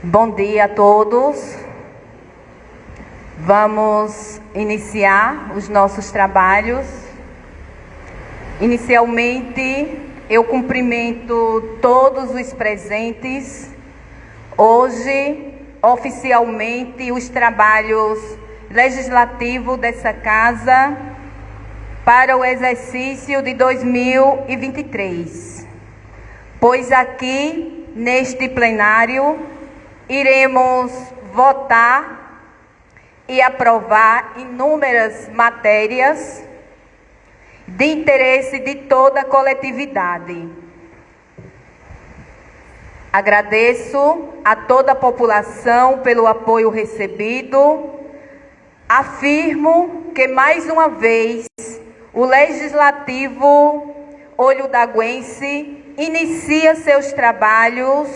Bom dia a todos. Vamos iniciar os nossos trabalhos. Inicialmente, eu cumprimento todos os presentes. Hoje, oficialmente, os trabalhos legislativos dessa casa para o exercício de 2023. Pois aqui, neste plenário, iremos votar e aprovar inúmeras matérias de interesse de toda a coletividade. Agradeço a toda a população pelo apoio recebido. Afirmo que, mais uma vez, o Legislativo olhodaguense inicia seus trabalhos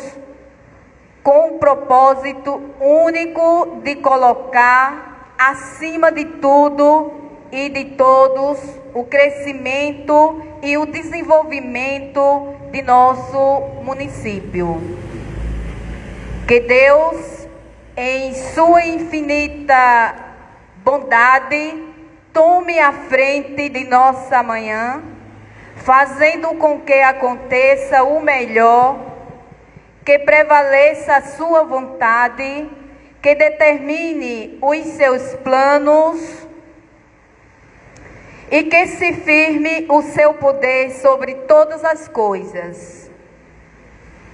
com o propósito único de colocar, acima de tudo e de todos, o crescimento e o desenvolvimento de nosso município. Que Deus, em sua infinita bondade, tome a frente de nossa manhã, fazendo com que aconteça o melhor, que prevaleça a sua vontade, que determine os seus planos e que se firme o seu poder sobre todas as coisas.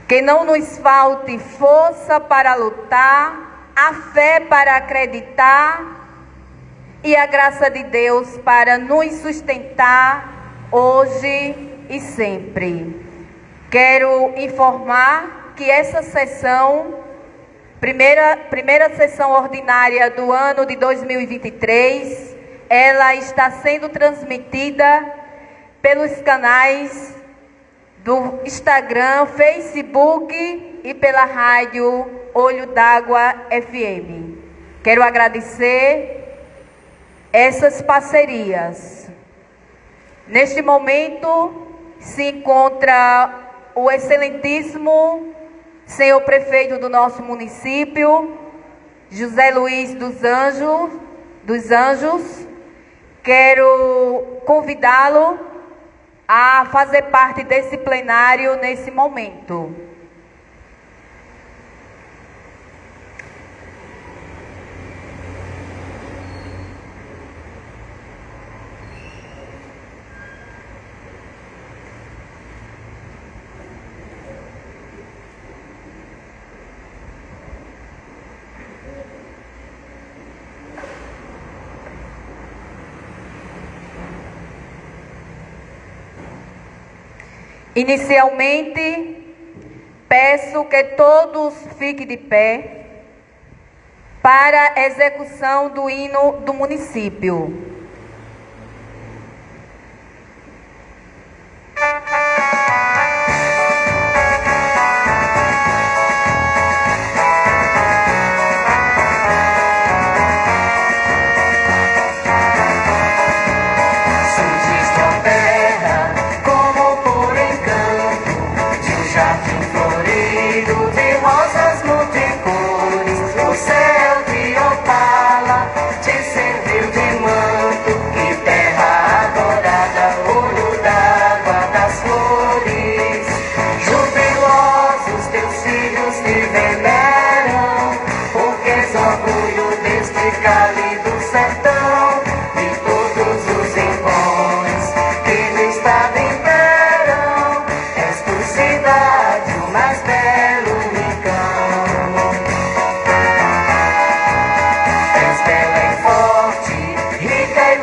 Que não nos falte força para lutar, a fé para acreditar e a graça de Deus para nos sustentar hoje e sempre. Quero informar que essa sessão, primeira sessão ordinária do ano de 2023, ela está sendo transmitida pelos canais do Instagram, Facebook e pela rádio Olho d'Água FM. Quero agradecer essas parcerias. Neste momento se encontra o excelentíssimo senhor prefeito do nosso município, José Luiz dos Anjos. Quero convidá-lo a fazer parte desse plenário nesse momento. Inicialmente, peço que todos fiquem de pé para a execução do hino do município.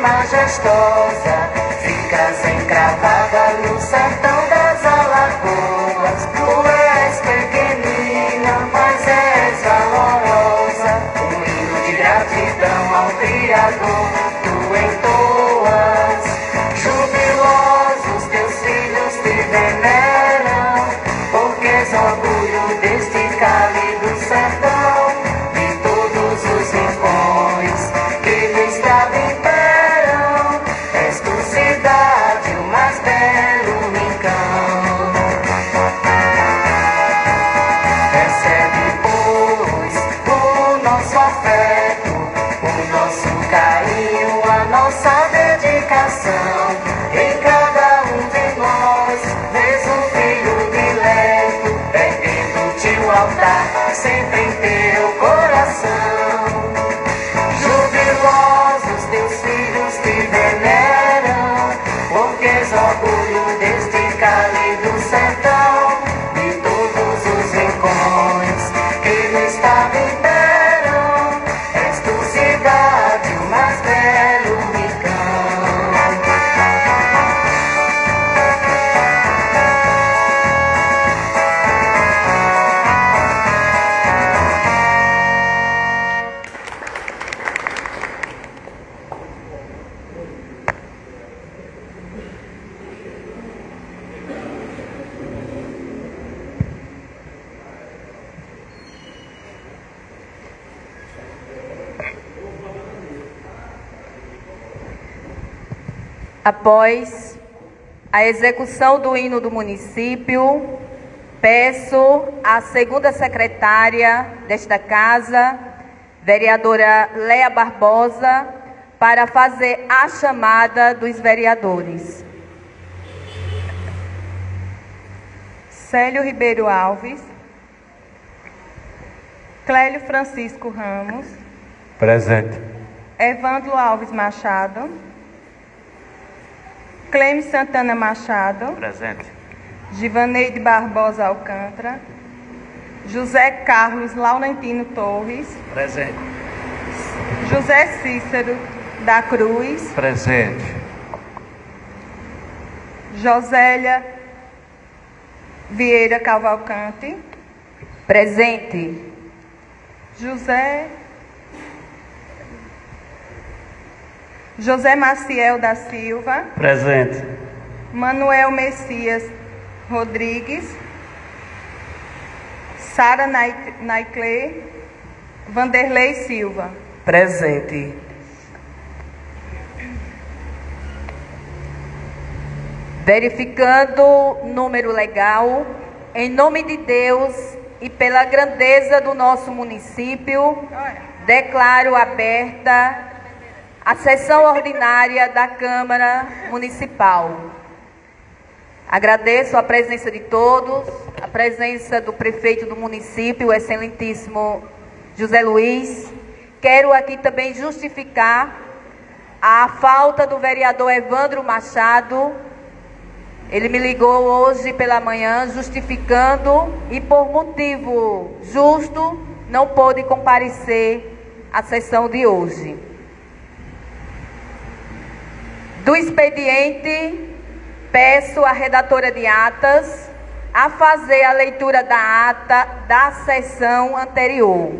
Majestosa, ficas encravada no sertão das Alagoas. Tu és pequenina, mas és valorosa. Um hino de gratidão ao Criador, tu entoas. Jubilosos teus filhos te veneram, porque és orgulho confortar sempre em teu coração. Jubilosos teus filhos te veneram, porque és orgulho deste cálido sertão, de todos os rincões que no estado imperam. És tu cidade, o mais belo rincão. Após a execução do hino do município, peço à segunda secretária desta casa, vereadora Léa Barbosa, para fazer a chamada dos vereadores. Célio Ribeiro Alves. Clélio Francisco Ramos. Presente. Evandro Alves Machado. Clêmis Santana Machado. Presente. Givaneide Barbosa Alcântara. José Carlos Laurentino Torres. Presente. José Cícero da Cruz. Presente. Josélia Vieira Cavalcante. Presente. José Maciel da Silva. Presente. Manuel Messias Rodrigues. Sara Naicle. Vanderlei Silva. Presente. Verificando o número legal, em nome de Deus e pela grandeza do nosso município, declaro aberta a sessão ordinária da Câmara Municipal. Agradeço a presença de todos, a presença do prefeito do município, o excelentíssimo José Luiz. Quero aqui também justificar a falta do vereador Evandro Machado. Ele me ligou hoje pela manhã justificando e por motivo justo não pôde comparecer à sessão de hoje. Do expediente, peço à redatora de atas a fazer a leitura da ata da sessão anterior.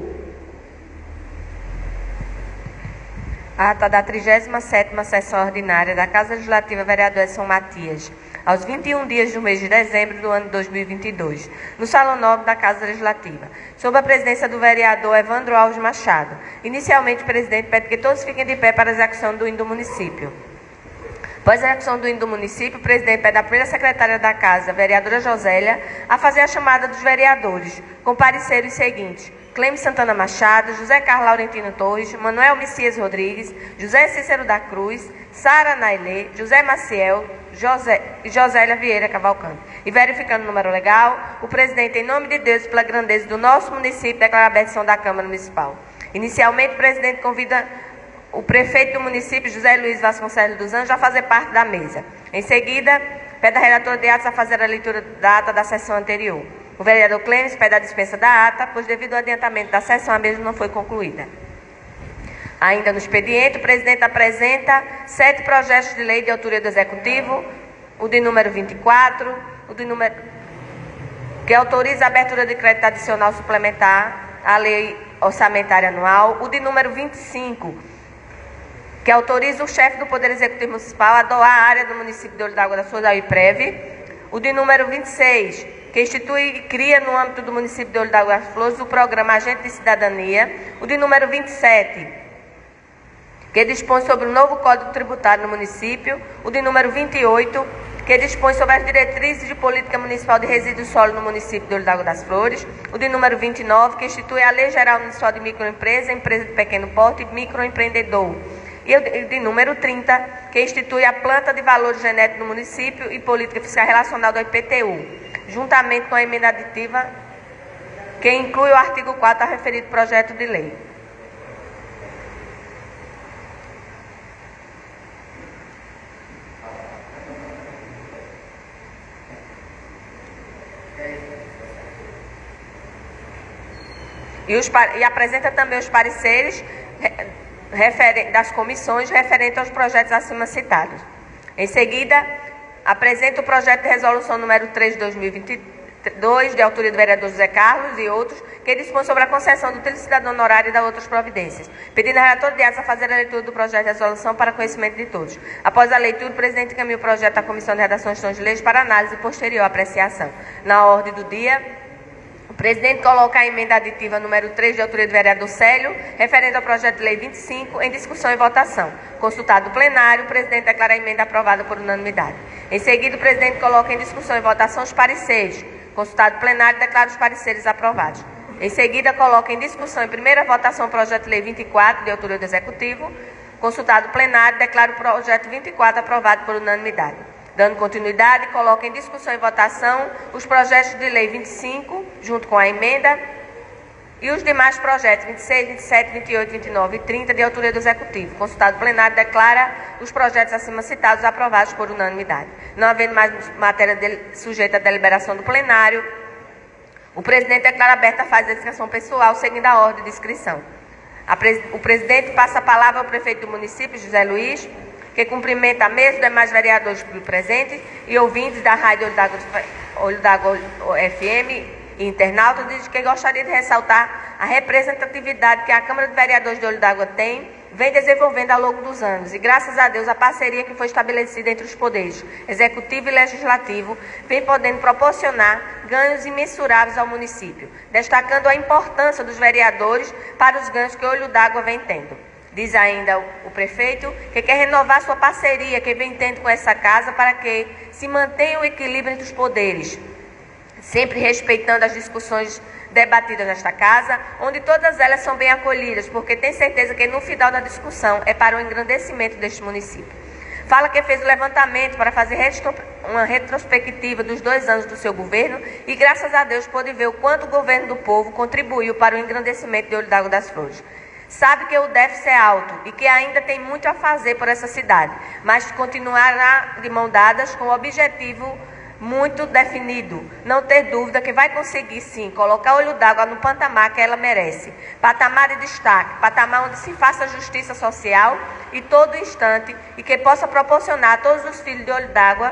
Ata da 37ª Sessão Ordinária da Casa Legislativa Vereador Edson Matias, aos 21 dias do mês de dezembro do ano de 2022, no Salão Nobre da Casa Legislativa, sob a presidência do vereador Evandro Alves Machado. Inicialmente, o presidente pede que todos fiquem de pé para a execução do hino do município. Após a execução do hino do município, o presidente pede à primeira secretária da Casa, vereadora Josélia, a fazer a chamada dos vereadores, com pareceres seguintes: Clêmis Santana Machado, José Carlos Laurentino Torres, Manuel Messias Rodrigues, José Cícero da Cruz, Sara Nailê, José Maciel e Josélia Vieira Cavalcante. E verificando o número legal, o presidente, em nome de Deus e pela grandeza do nosso município, declara a aberta a sessão da Câmara Municipal. Inicialmente, o presidente convida o prefeito do município, José Luiz Vasconcelos dos Anjos, a fazer parte da mesa. Em seguida, pede a relatora de atos a fazer a leitura da ata da sessão anterior. O vereador Clêmis pede a dispensa da ata, pois devido ao adiantamento da sessão, a mesma não foi concluída. Ainda no expediente, o presidente apresenta 7 projetos de lei de autoria do Executivo, o de número 24, que autoriza a abertura de crédito adicional suplementar à lei orçamentária anual, o de número 25, que autoriza o chefe do Poder Executivo Municipal a doar a área do município de Olho d'Água da Flores ao IPREV, o de número 26, que institui e cria no âmbito do município de Olho d'Água das Flores o programa Agente de Cidadania, o de número 27, que dispõe sobre o novo Código Tributário no município, o de número 28, que dispõe sobre as diretrizes de política municipal de resíduos sólidos no município de Olho d'Água das Flores, o de número 29, que institui a Lei Geral Municipal de Microempresa, Empresa de Pequeno Porte e Microempreendedor, e o de número 30, que institui a planta de valores genéticos no município e política fiscal relacionada ao IPTU, juntamente com a emenda aditiva que inclui o artigo 4 a referido projeto de lei. E apresenta também os pareceres das comissões referentes aos projetos acima citados. Em seguida, apresenta o projeto de resolução número 3 de 2022, de autoria do vereador José Carlos e outros, que dispõe sobre a concessão do título de cidadão honorário e da outras providências. Pedindo ao relator de atos a fazer a leitura do projeto de resolução para conhecimento de todos. Após a leitura, o presidente encaminha o projeto à Comissão de Redação de Leis para análise e posterior apreciação. Na ordem do dia, o presidente coloca a emenda aditiva número 3 de autoria do vereador Célio, referente ao projeto de lei 25, em discussão e votação. Consultado o plenário, o presidente declara a emenda aprovada por unanimidade. Em seguida, o presidente coloca em discussão e votação os pareceres. Consultado o plenário, declara os pareceres aprovados. Em seguida, coloca em discussão em primeira votação o projeto de lei 24, de autoria do Executivo. Consultado o plenário, declara o projeto 24 aprovado por unanimidade. Dando continuidade, coloca em discussão e votação os projetos de lei 25, junto com a emenda, e os demais projetos 26, 27, 28, 29 e 30, de autoria do Executivo. Consultado o plenário, declara os projetos acima citados aprovados por unanimidade. Não havendo mais matéria sujeita à deliberação do plenário, o presidente declara aberta a fase da inscrição pessoal, seguindo a ordem de inscrição. O presidente passa a palavra ao prefeito do município, José Luiz, que cumprimenta a mesa, os demais vereadores presentes e ouvintes da Rádio Olho d'Água FM e internautas, diz que gostaria de ressaltar a representatividade que a Câmara de Vereadores de Olho d'Água vem desenvolvendo ao longo dos anos, e graças a Deus a parceria que foi estabelecida entre os poderes executivo e legislativo vem podendo proporcionar ganhos imensuráveis ao município, destacando a importância dos vereadores para os ganhos que Olho d'Água vem tendo. Diz ainda o prefeito que quer renovar sua parceria que vem tendo com essa casa para que se mantenha o equilíbrio entre os poderes, sempre respeitando as discussões debatidas nesta casa, onde todas elas são bem acolhidas, porque tem certeza que no final da discussão é para o engrandecimento deste município. Fala que fez o levantamento para fazer uma retrospectiva dos 2 anos do seu governo e graças a Deus pôde ver o quanto o governo do povo contribuiu para o engrandecimento de Olho d'Água das Flores. Sabe que o déficit é alto e que ainda tem muito a fazer por essa cidade, mas continuará de mão dadas com o objetivo muito definido, não ter dúvida que vai conseguir sim colocar Olho d'Água no patamar que ela merece, patamar de destaque, patamar onde se faça justiça social e todo instante e que possa proporcionar a todos os filhos de Olho d'Água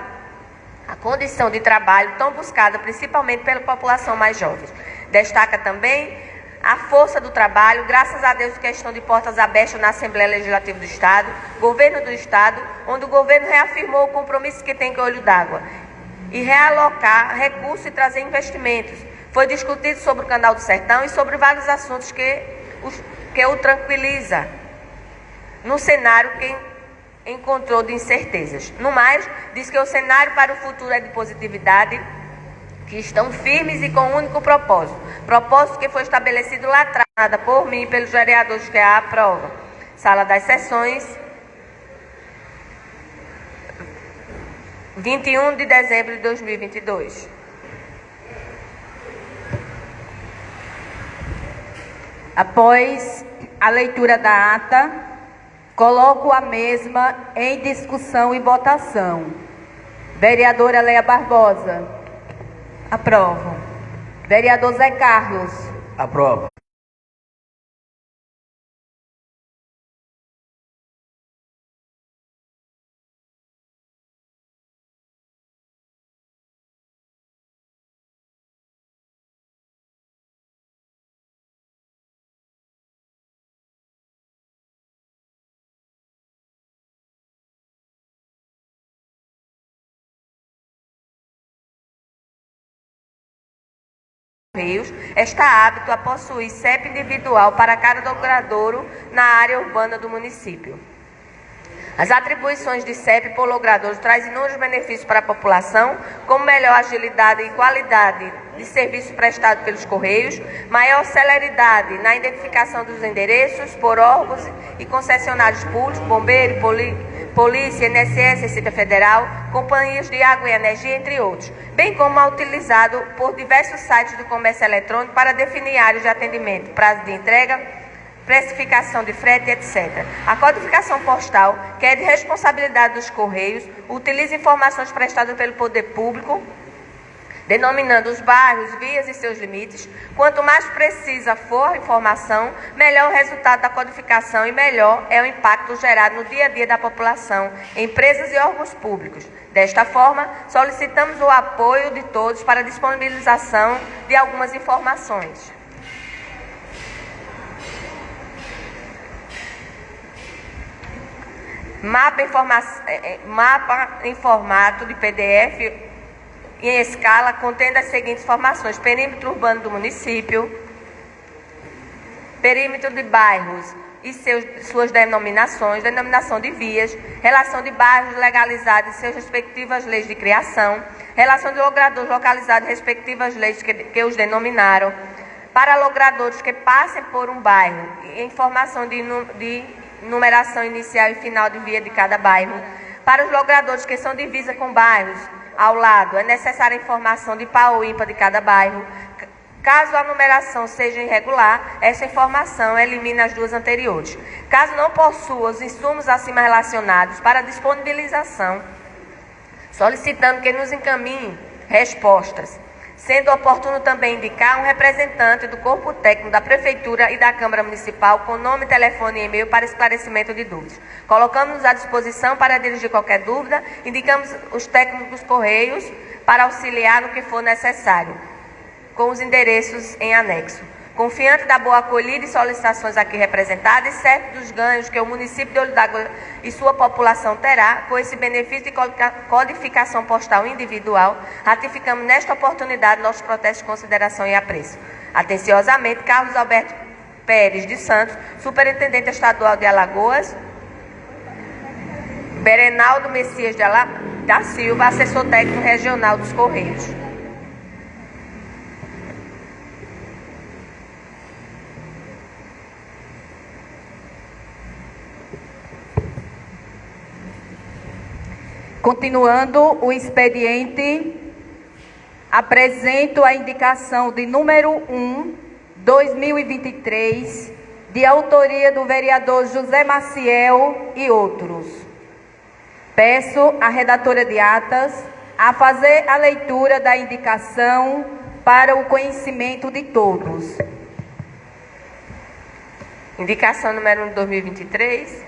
a condição de trabalho tão buscada principalmente pela população mais jovem. Destaca também a força do trabalho, graças a Deus, questão de portas abertas na Assembleia Legislativa do Estado, governo do Estado, onde o governo reafirmou o compromisso que tem com Olho d'Água e realocar recursos e trazer investimentos. Foi discutido sobre o Canal do Sertão e sobre vários assuntos que o tranquiliza no cenário que encontrou de incertezas. No mais, diz que o cenário para o futuro é de positividade, que estão firmes e com um único propósito que foi estabelecido lá atrás por mim e pelos vereadores que a aprovam. Sala das Sessões, 21 de dezembro de 2022. Após a leitura da ata, coloco a mesma em discussão e votação. Vereadora Leia Barbosa. Aprovo. Vereador Zé Carlos. Aprovo. Está hábito a possuir CEP individual para cada logradouro na área urbana do município. As atribuições de CEP por logradouro trazem inúmeros benefícios para a população, como melhor agilidade e qualidade de serviço prestado pelos Correios, maior celeridade na identificação dos endereços por órgãos e concessionários públicos, bombeiro, Polícia, INSS, Receita Federal, companhias de água e energia, entre outros, bem como é utilizado por diversos sites do comércio eletrônico para definir áreas de atendimento, prazo de entrega, precificação de frete, etc. A codificação postal, que é de responsabilidade dos Correios, utiliza informações prestadas pelo poder público, denominando os bairros, vias e seus limites. Quanto mais precisa for a informação, melhor o resultado da codificação e melhor é o impacto gerado no dia a dia da população, empresas e órgãos públicos. Desta forma, solicitamos o apoio de todos para a disponibilização de algumas informações. Mapa em formato de PDF em escala, contendo as seguintes informações: perímetro urbano do município, perímetro de bairros e suas denominações, denominação de vias, relação de bairros legalizados e suas respectivas leis de criação, relação de logradores localizados e respectivas leis que os denominaram, para logradores que passem por um bairro, informação de numeração inicial e final de via de cada bairro, para os logradores que são divisa com bairros ao lado, é necessária a informação de par ou ímpar de cada bairro. Caso a numeração seja irregular, essa informação elimina as duas anteriores. Caso não possua os insumos acima relacionados para disponibilização, solicitando que nos encaminhe respostas, sendo oportuno também indicar um representante do corpo técnico da Prefeitura e da Câmara Municipal com nome, telefone e e-mail para esclarecimento de dúvidas. Colocamos-nos à disposição para dirigir qualquer dúvida, indicamos os técnicos dos Correios para auxiliar no que for necessário, com os endereços em anexo. Confiante da boa acolhida e solicitações aqui representadas e certo dos ganhos que o município de Olho d'Água e sua população terá com esse benefício de codificação postal individual, ratificamos nesta oportunidade nossos protestos de consideração e apreço. Atenciosamente, Carlos Alberto Pérez de Santos, Superintendente Estadual de Alagoas, Berenaldo Messias da Silva, Assessor Técnico Regional dos Correios. Continuando o expediente, apresento a indicação de número 1, 2023, de autoria do vereador José Maciel e outros. Peço à redatora de atas a fazer a leitura da indicação para o conhecimento de todos. Indicação número 1 de 2023.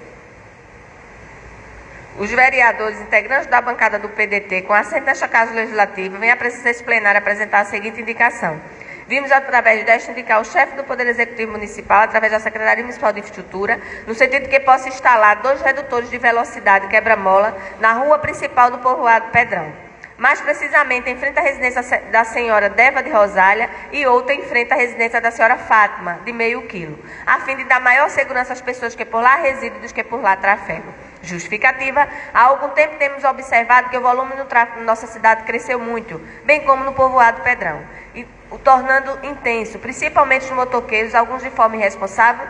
Os vereadores integrantes da bancada do PDT, com assento nesta Casa Legislativa, vêm à presidência plenária apresentar a seguinte indicação. Vimos, através desta, indicar o chefe do Poder Executivo Municipal, através da Secretaria Municipal de Infraestrutura, no sentido de que possa instalar 2 redutores de velocidade quebra-mola na rua principal do povoado Pedrão. Mais precisamente, em frente à residência da senhora Deva de Rosália e outra em frente à residência da senhora Fátima, de meio quilo, a fim de dar maior segurança às pessoas que por lá residem dos que por lá trafegam. Justificativa: há algum tempo temos observado que o volume do tráfego na nossa cidade cresceu muito, bem como no povoado Pedrão, e o tornando intenso, principalmente os motoqueiros, alguns de forma irresponsável,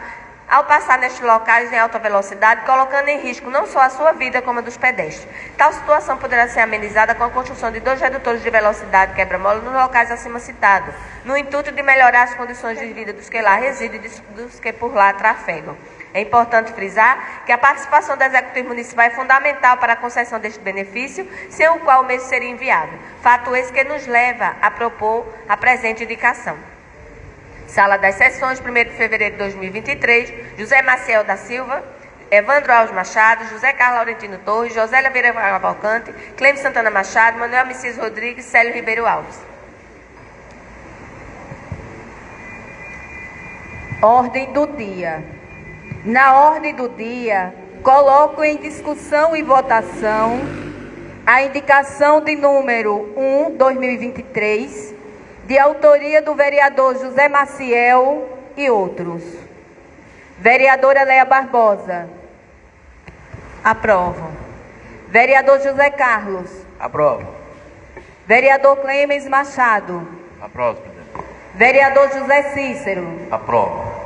ao passar nestes locais em alta velocidade, colocando em risco não só a sua vida, como a dos pedestres. Tal situação poderá ser amenizada com a construção de 2 redutores de velocidade quebra-mola nos locais acima citados, no intuito de melhorar as condições de vida dos que lá residem e dos que por lá trafegam. É importante frisar que a participação do Executivo Municipal é fundamental para a concessão deste benefício, sem o qual o mesmo seria inviável. Fato esse que nos leva a propor a presente indicação. Sala das Sessões, 1º de fevereiro de 2023, José Maciel da Silva, Evandro Alves Machado, José Carlos Laurentino Torres, Josélia Vieira Cavalcante, Clêmis Santana Machado, Manuel Messias Rodrigues, Célio Ribeiro Alves. Ordem do dia. Na ordem do dia, coloco em discussão e votação a indicação de número 1, 2023, de autoria do vereador José Maciel e outros. Vereadora Léa Barbosa. Aprovo. Vereador José Carlos. Aprovo. Vereador Clêmis Machado. Aprovo, presidente. Vereador José Cícero. Aprovo.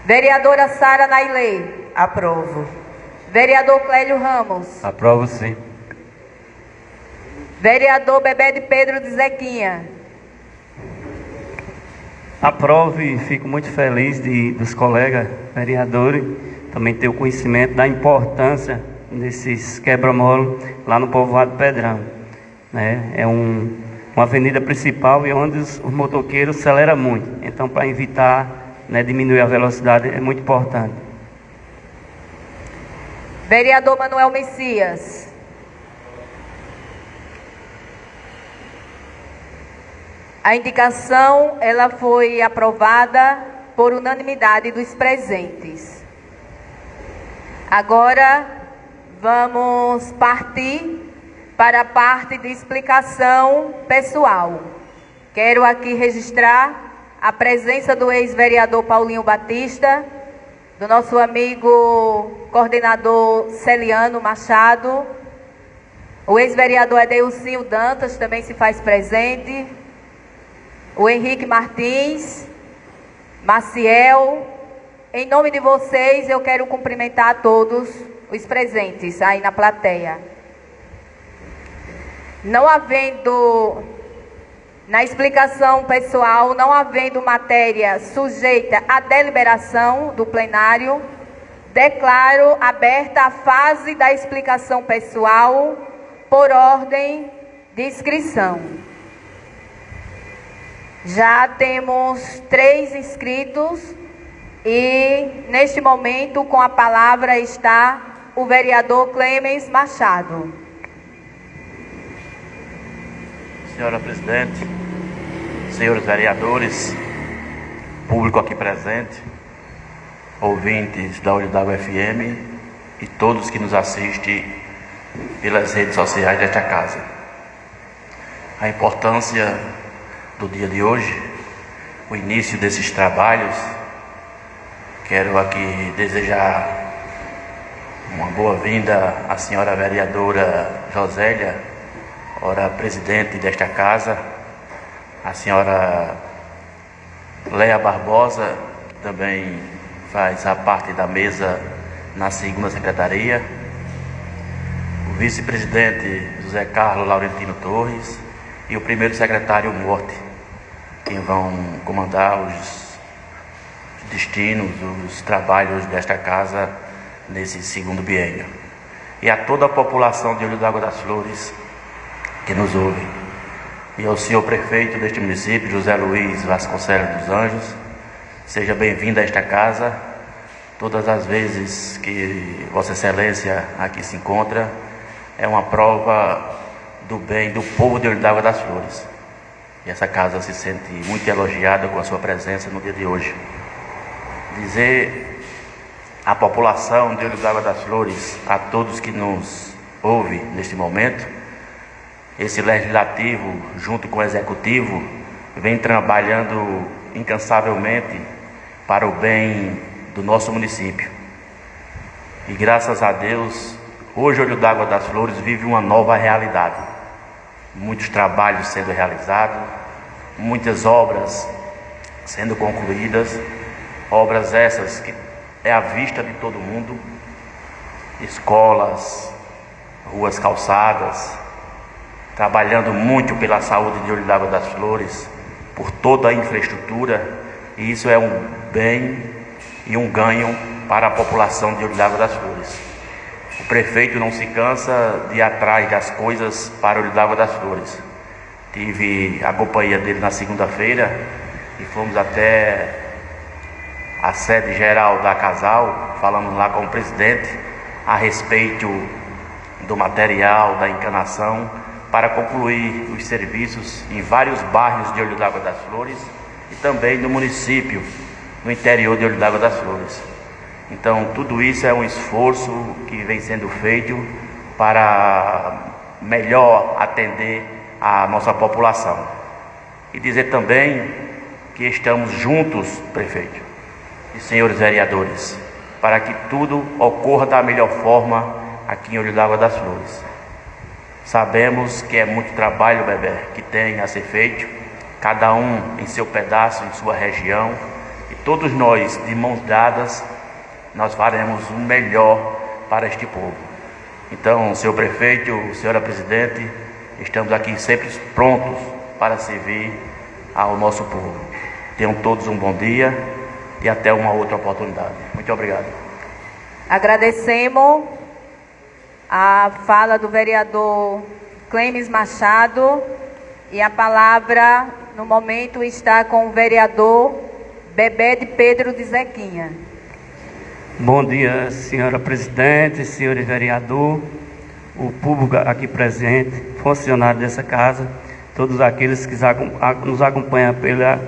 Vereadora Sara Nailê. Aprovo. Vereador Clélio Ramos. Aprovo sim. Vereador Bebé de Pedro de Zequinha. Aprovo e fico muito feliz dos colegas vereadores também ter o conhecimento da importância desses quebra-mola lá no povoado Pedrão. Né? É uma avenida principal e onde os motoqueiros aceleram muito. Então, para evitar, né, diminuir a velocidade é muito importante. Vereador Manuel Messias. A indicação, ela foi aprovada por unanimidade dos presentes. Agora, vamos partir para a parte de explicação pessoal. Quero aqui registrar a presença do ex-vereador Paulinho Batista, do nosso amigo coordenador Celiano Machado, o ex-vereador Edeilcinho Dantas também se faz presente, o Henrique Martins, Maciel. Em nome de vocês, eu quero cumprimentar a todos os presentes aí na plateia. Não havendo, na explicação pessoal, não havendo matéria sujeita à deliberação do plenário, declaro aberta a fase da explicação pessoal por ordem de inscrição. Já temos 3 inscritos e, neste momento, com a palavra está o vereador Clemens Machado. Senhora Presidente, senhores vereadores, público aqui presente, ouvintes da Olho d'Água FM e todos que nos assistem pelas redes sociais desta casa. A importância do dia de hoje, o início desses trabalhos, quero aqui desejar uma boa-vinda à senhora vereadora Josélia, ora presidente desta casa, a senhora Léa Barbosa, que também faz a parte da mesa na 2ª secretaria, o vice-presidente José Carlos Laurentino Torres e o primeiro secretário Morte, que vão comandar os destinos, os trabalhos desta casa nesse 2º biênio. E a toda a população de Olho d'Água das Flores que nos ouve. E ao senhor prefeito deste município, José Luiz Vasconcelos dos Anjos, seja bem-vindo a esta casa. Todas as vezes que Vossa Excelência aqui se encontra, é uma prova do bem do povo de Olho d'Água das Flores. E essa casa se sente muito elogiada com a sua presença no dia de hoje. Dizer à população de Olho d'Água das Flores, a todos que nos ouvem neste momento, esse legislativo, junto com o executivo, vem trabalhando incansavelmente para o bem do nosso município. E graças a Deus, hoje Olho d'Água das Flores vive uma nova realidade. Muitos trabalhos sendo realizados, muitas obras sendo concluídas, obras essas que é à vista de todo mundo, escolas, ruas calçadas, trabalhando muito pela saúde de Olho d'Água das Flores, por toda a infraestrutura, e isso é um bem e um ganho para a população de Olho d'Água das Flores. O prefeito não se cansa de ir atrás das coisas para Olho d'Água das Flores. Tive a companhia dele na segunda-feira e fomos até a sede geral da Casal, falamos lá com o presidente a respeito do material, da encanação, para concluir os serviços em vários bairros de Olho d'Água das Flores e também no município, no interior de Olho d'Água das Flores. Então, tudo isso é um esforço que vem sendo feito para melhor atender a nossa população. E dizer também que estamos juntos, prefeito e senhores vereadores, para que tudo ocorra da melhor forma aqui em Olho d'Água das Flores. Sabemos que é muito trabalho, bebê, que tem a ser feito, cada um em seu pedaço, em sua região, e todos nós, de mãos dadas, nós faremos o melhor para este povo. Então, senhor prefeito, senhora presidente, estamos aqui sempre prontos para servir ao nosso povo. Tenham todos um bom dia e até uma outra oportunidade. Muito obrigado. Agradecemos a fala do vereador Clemes Machado e a palavra, no momento, está com o vereador Bebé de Pedro de Zequinha. Bom dia, senhora presidente, senhores vereador, o público aqui presente, funcionário dessa casa, todos aqueles que nos acompanham pela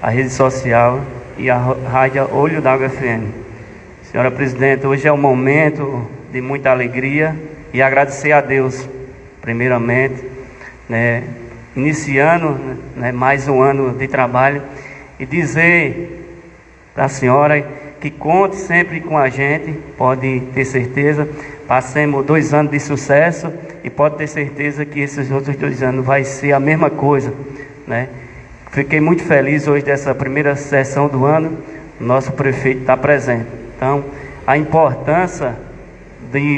rede social e a rádio Olho d'Água FM. Senhora presidente, hoje é um momento de muita alegria e agradecer a Deus, primeiramente, iniciando mais um ano de trabalho e dizer para a senhora que conte sempre com a gente, pode ter certeza. Passemos 2 anos de sucesso e pode ter certeza que esses outros 2 anos vai ser a mesma coisa, né? Fiquei muito feliz hoje dessa primeira sessão do ano, nosso prefeito está presente. Então, a importância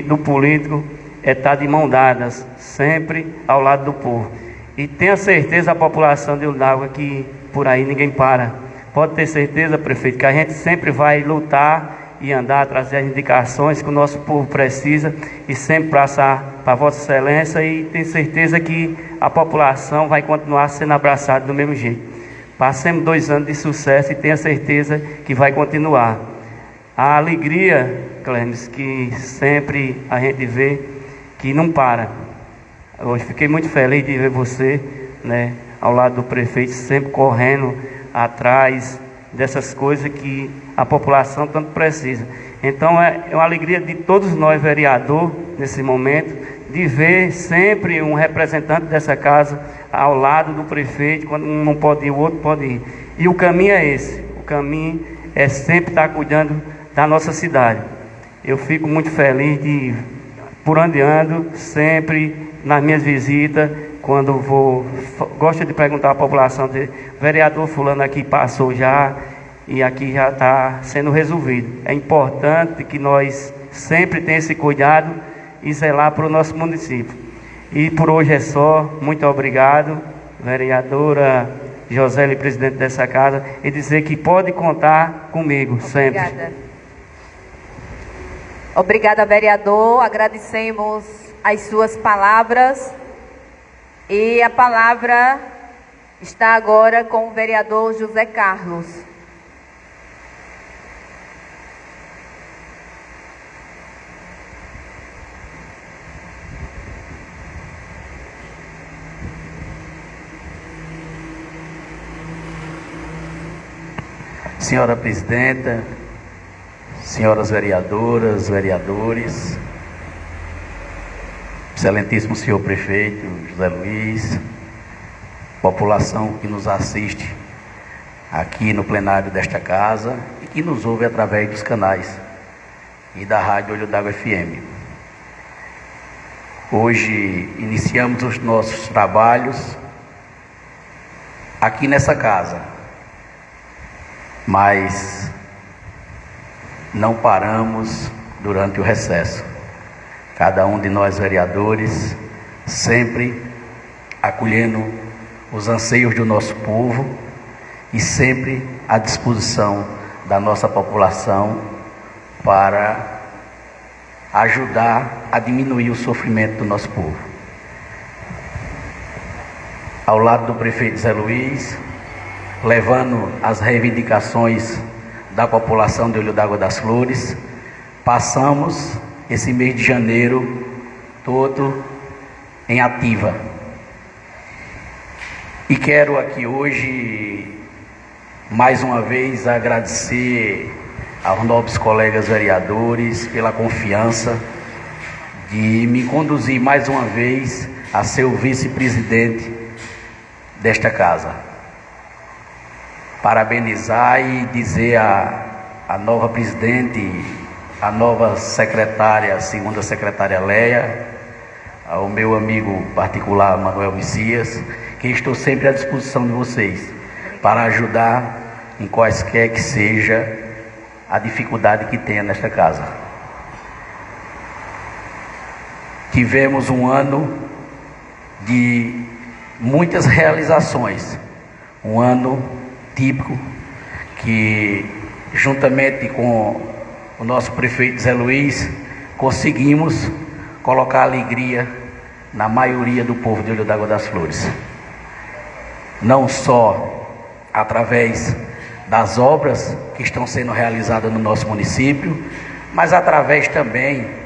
do político é estar de mão dadas, sempre ao lado do povo. E tenha certeza a população de Olho d'Água que por aí ninguém para. Pode ter certeza, prefeito, que a gente sempre vai lutar e andar, trazer as indicações que o nosso povo precisa e sempre passar para Vossa Excelência, e tenho certeza que a população vai continuar sendo abraçada do mesmo jeito. Passemos 2 anos de sucesso e tenha certeza que vai continuar. A alegria, Clemes, que sempre a gente vê que não para. Hoje fiquei muito feliz de ver você, ao lado do prefeito, sempre correndo atrás dessas coisas que a população tanto precisa. Então é uma alegria de todos nós, vereador, nesse momento, de ver sempre um representante dessa casa ao lado do prefeito. Quando um não pode ir, o outro pode ir. E o caminho é esse, o caminho é sempre estar cuidando da nossa cidade. Eu fico muito feliz de, por onde ando, sempre nas minhas visitas, quando vou, gosto de perguntar à população, vereador fulano aqui passou já, e aqui já está sendo resolvido. É importante que nós sempre tenhamos esse cuidado e zelar para o nosso município. E por hoje é só. Muito obrigado, vereadora Josélia, presidente dessa casa, e dizer que pode contar comigo sempre. Obrigada. Obrigada, vereador. Agradecemos as suas palavras. E a palavra está agora com o vereador José Carlos. Senhora presidenta, senhoras vereadoras, vereadores, excelentíssimo senhor prefeito José Luiz, população que nos assiste aqui no plenário desta casa e que nos ouve através dos canais e da rádio Olho d'Água FM. Hoje iniciamos os nossos trabalhos aqui nessa casa, mas não paramos durante o recesso. Cada um de nós vereadores sempre acolhendo os anseios do nosso povo e sempre à disposição da nossa população para ajudar a diminuir o sofrimento do nosso povo. Ao lado do prefeito Zé Luiz, levando as reivindicações da população de Olho d'Água das Flores, passamos esse mês de janeiro todo em ativa. E quero aqui hoje, mais uma vez, agradecer aos nobres colegas vereadores pela confiança de me conduzir mais uma vez a ser o vice-presidente desta casa. Parabenizar e dizer à nova presidente, a nova secretária, segunda secretária Leia, ao meu amigo particular Manuel Messias, que estou sempre à disposição de vocês para ajudar em quaisquer que seja a dificuldade que tenha nesta casa. tivemos um ano de muitas realizações, um ano típico que, juntamente com o nosso prefeito Zé Luiz, conseguimos colocar alegria na maioria do povo de Olho d'Água das Flores. Não só através das obras que estão sendo realizadas no nosso município, mas através também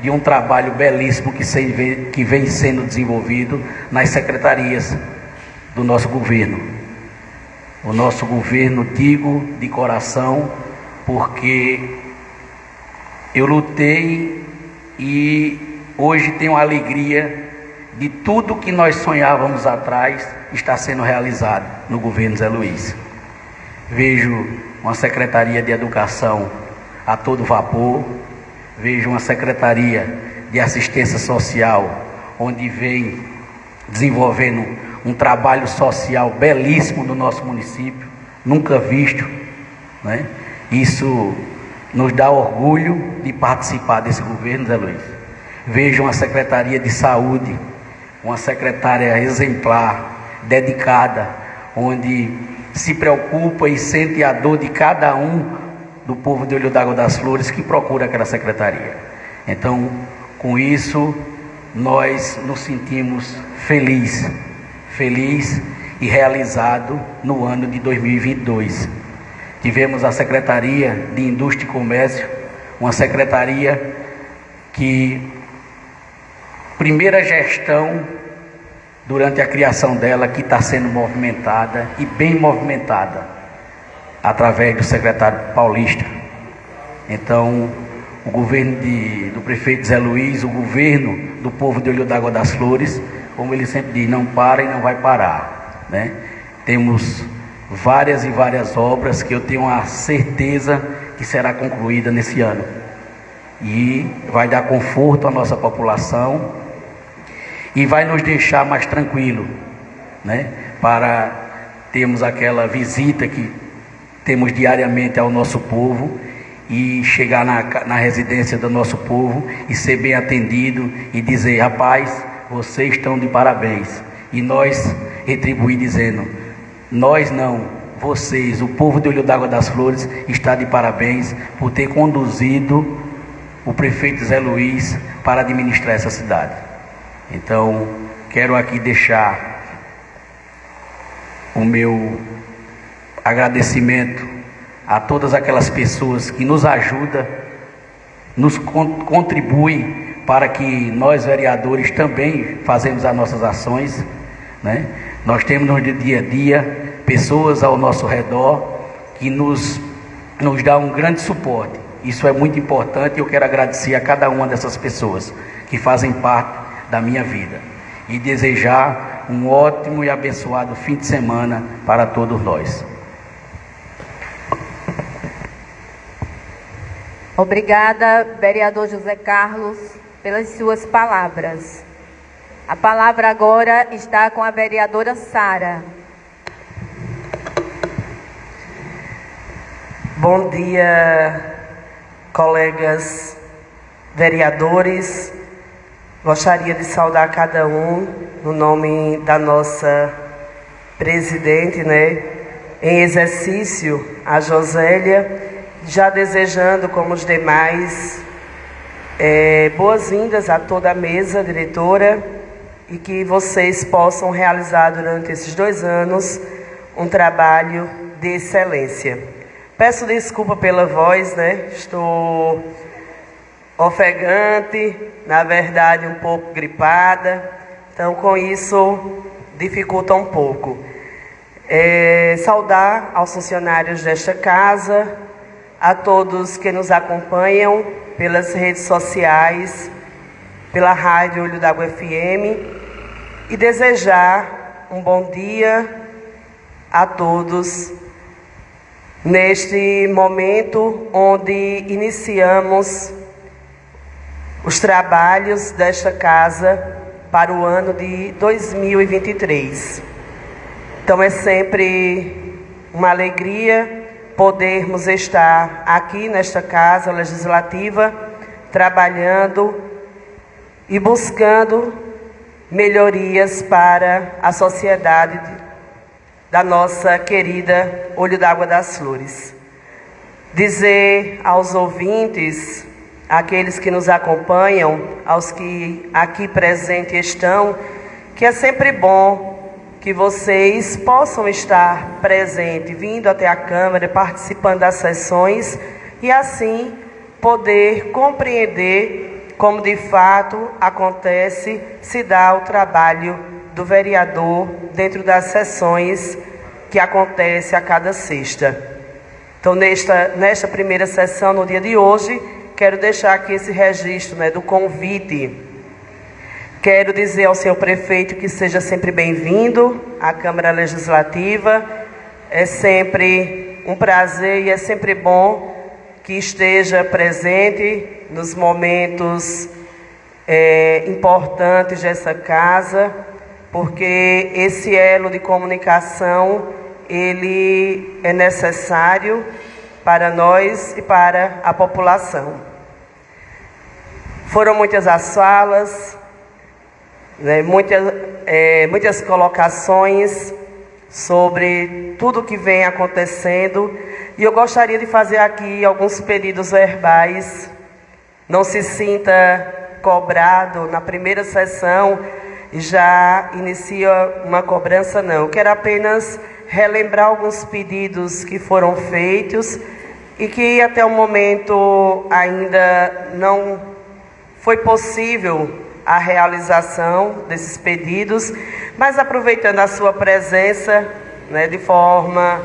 de um trabalho belíssimo que vem sendo desenvolvido nas secretarias do nosso governo. O nosso governo, digo de coração, porque eu lutei e hoje tenho a alegria de tudo que nós sonhávamos atrás está sendo realizado no governo Zé Luiz. Vejo uma Secretaria de Educação a todo vapor, vejo uma Secretaria de Assistência Social, onde vem desenvolvendo um trabalho social belíssimo no nosso município, nunca visto, né? Isso nos dá orgulho de participar desse governo, Zé Luiz. Vejo uma Secretaria de Saúde, uma secretária exemplar, dedicada, onde se preocupa e sente a dor de cada um do povo de Olho d'Água das Flores que procura aquela secretaria. Então, com isso, nós nos sentimos feliz e realizado no ano de 2022. Tivemos a Secretaria de Indústria e Comércio, uma secretaria que, primeira gestão durante a criação dela, que está sendo movimentada e bem movimentada, através do secretário Paulista. Então, o governo do prefeito Zé Luiz, o governo do povo de Olho d'Água das Flores, como ele sempre diz, não para e não vai parar, né? Temos várias e várias obras que eu tenho a certeza que será concluída nesse ano. E vai dar conforto à nossa população e vai nos deixar mais tranquilo, né? Para termos aquela visita que temos diariamente ao nosso povo e chegar na residência do nosso povo e ser bem atendido e dizer: rapaz, vocês estão de parabéns. E nós retribuir dizendo: nós não, vocês, o povo de Olho d'Água das Flores está de parabéns por ter conduzido o prefeito Zé Luiz para administrar essa cidade. Então, quero aqui deixar o meu agradecimento a todas aquelas pessoas que nos ajudam, nos contribuem para que nós vereadores também fazemos as nossas ações, né? Nós temos no dia a dia pessoas ao nosso redor que nos dão um grande suporte. Isso é muito importante e eu quero agradecer a cada uma dessas pessoas que fazem parte da minha vida e desejar um ótimo e abençoado fim de semana para todos nós. Obrigada, vereador José Carlos, pelas suas palavras. A palavra agora está com a vereadora Sara. Bom dia, colegas vereadores. Gostaria de saudar cada um no nome da nossa presidente, né, em exercício, a Josélia, já desejando, como os demais, boas-vindas a toda a mesa diretora e que vocês possam realizar durante esses 2 anos um trabalho de excelência. Peço desculpa pela voz, né? Estou ofegante, na verdade um pouco gripada, então com isso dificulta um pouco. Saudar aos funcionários desta casa, a todos que nos acompanham pelas redes sociais, pela Rádio Olho d'Água FM, e desejar um bom dia a todos neste momento onde iniciamos os trabalhos desta casa para o ano de 2023. Então é sempre uma alegria podermos estar aqui nesta Casa Legislativa, trabalhando e buscando melhorias para a sociedade da nossa querida Olho d'Água das Flores. Dizer aos ouvintes, àqueles que nos acompanham, aos que aqui presentes estão, que é sempre bom que vocês possam estar presentes, vindo até a Câmara, participando das sessões e assim poder compreender como de fato acontece, se dá o trabalho do vereador dentro das sessões que acontece a cada sexta. Então, nesta primeira sessão, no dia de hoje, quero deixar aqui esse registro, do convite. Quero dizer ao senhor prefeito que seja sempre bem-vindo à Câmara Legislativa. É sempre um prazer e é sempre bom que esteja presente nos momentos importantes dessa casa, porque esse elo de comunicação, ele é necessário para nós e para a população. Foram muitas as falas, muitas colocações sobre tudo o que vem acontecendo, e eu gostaria de fazer aqui alguns pedidos verbais. Não se sinta cobrado na primeira sessão e já inicia uma cobrança, não. Eu quero apenas relembrar alguns pedidos que foram feitos e que até o momento ainda não foi possível a realização desses pedidos, mas aproveitando a sua presença, de forma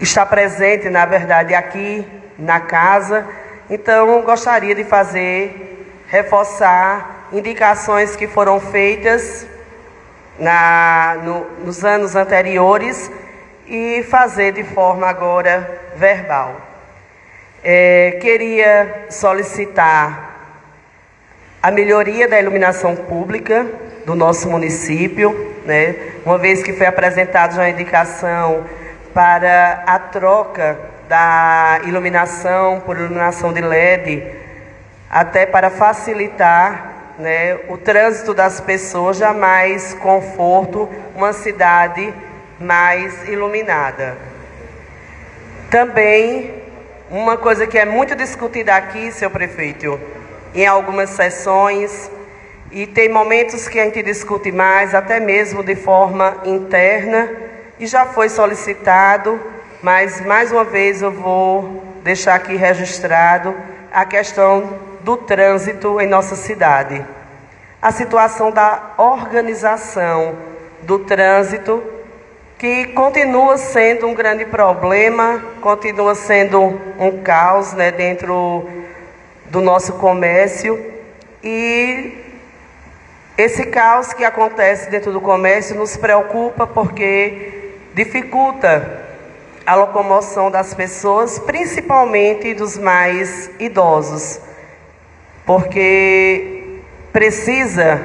está presente, na verdade, aqui na casa. Então, gostaria de reforçar indicações que foram feitas nos anos anteriores e fazer de forma agora verbal. Queria solicitar a melhoria da iluminação pública do nosso município, uma vez que foi apresentada já a indicação para a troca da iluminação por iluminação de LED, até para facilitar o trânsito das pessoas, já mais conforto, uma cidade mais iluminada. Também, uma coisa que é muito discutida aqui, senhor prefeito, em algumas sessões, e tem momentos que a gente discute mais, até mesmo de forma interna, e já foi solicitado, mas mais uma vez eu vou deixar aqui registrado a questão do trânsito em nossa cidade. A situação da organização do trânsito, que continua sendo um grande problema, continua sendo um caos, dentro do nosso comércio, e esse caos que acontece dentro do comércio nos preocupa porque dificulta a locomoção das pessoas, principalmente dos mais idosos, porque precisa,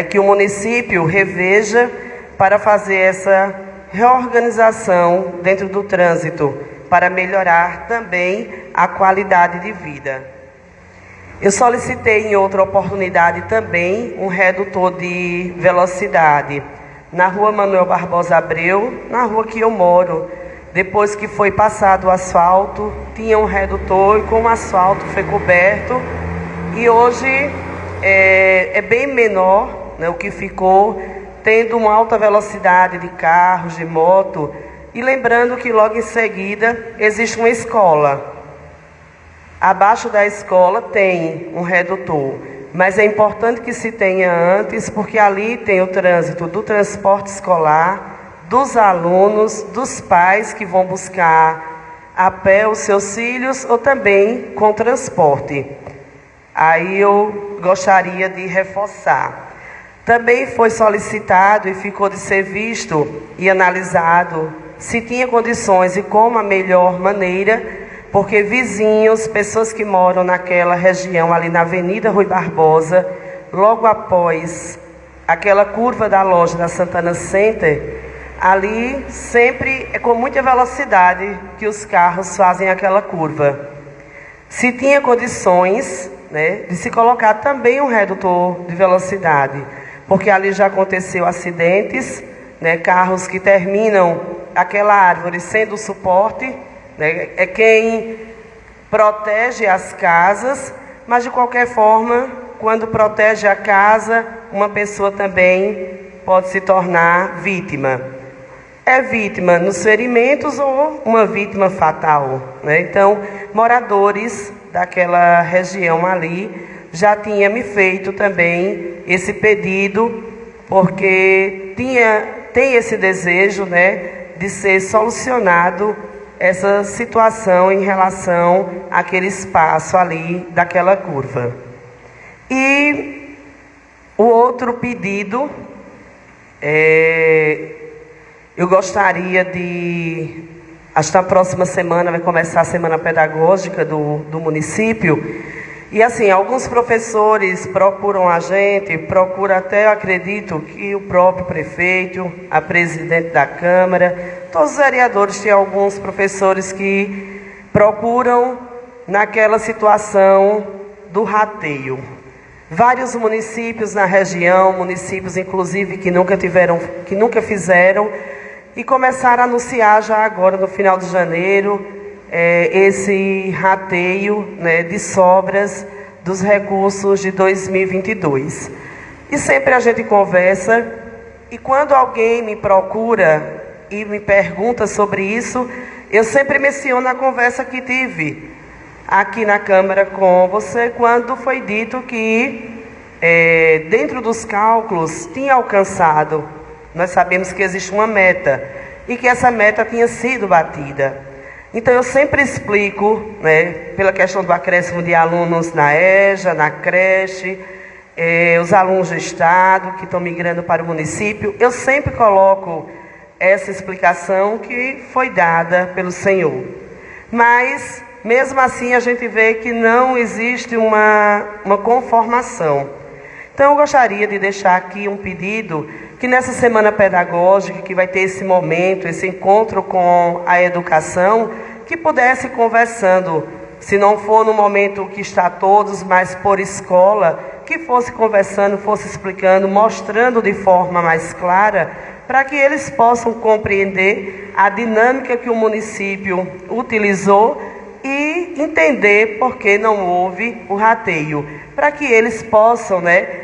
que o município reveja para fazer essa reorganização dentro do trânsito, para melhorar também a qualidade de vida. Eu solicitei em outra oportunidade também um redutor de velocidade na rua Manuel Barbosa Abreu, na rua que eu moro. Depois que foi passado o asfalto, tinha um redutor e com o asfalto foi coberto. E hoje é bem menor, o que ficou, tendo uma alta velocidade de carros, de moto. E lembrando que logo em seguida existe uma escola. Abaixo da escola tem um redutor, mas é importante que se tenha antes, porque ali tem o trânsito do transporte escolar, dos alunos, dos pais que vão buscar a pé os seus filhos ou também com transporte. Aí eu gostaria de reforçar. Também foi solicitado e ficou de ser visto e analisado se tinha condições e como a melhor maneira, porque vizinhos, pessoas que moram naquela região ali na Avenida Rui Barbosa, logo após aquela curva da loja da Santana Center, ali sempre é com muita velocidade que os carros fazem aquela curva. se tinha condições, né, de se colocar também um redutor de velocidade, porque ali já aconteceu acidentes, né, carros que terminam aquela árvore sendo o suporte, né, é quem protege as casas, mas de qualquer forma, quando protege a casa, uma pessoa também pode se tornar vítima. É vítima nos ferimentos ou uma vítima fatal, né? Então, moradores daquela região ali já tinham me feito também esse pedido, porque tem esse desejo, né, de ser solucionado essa situação em relação àquele espaço ali daquela curva. E o outro pedido, eu gostaria de... Acho que na próxima semana vai começar a semana pedagógica do município. E assim, alguns professores procuram a gente, procura até, eu acredito, que o próprio prefeito, a presidente da Câmara, todos os vereadores, tem alguns professores que procuram naquela situação do rateio. Vários municípios na região, municípios inclusive que nunca fizeram, e começaram a anunciar já agora no final de janeiro esse rateio, né, de sobras dos recursos de 2022. E sempre a gente conversa, e quando alguém me procura e me pergunta sobre isso, eu sempre menciono a conversa que tive aqui na Câmara com você, quando foi dito que dentro dos cálculos tinha alcançado. Nós sabemos que existe uma meta e que essa meta tinha sido batida. Então eu sempre explico, né, pela questão do acréscimo de alunos na EJA, na creche, os alunos do Estado que estão migrando para o município, eu sempre coloco essa explicação que foi dada pelo Senhor. Mas, mesmo assim, a gente vê que não existe uma conformação. Então eu gostaria de deixar aqui um pedido, que nessa semana pedagógica, que vai ter esse momento, esse encontro com a educação, que pudesse conversando, se não for no momento que está todos, mas por escola, que fosse conversando, fosse explicando, mostrando de forma mais clara, para que eles possam compreender a dinâmica que o município utilizou e entender por que não houve o rateio, para que eles possam, né,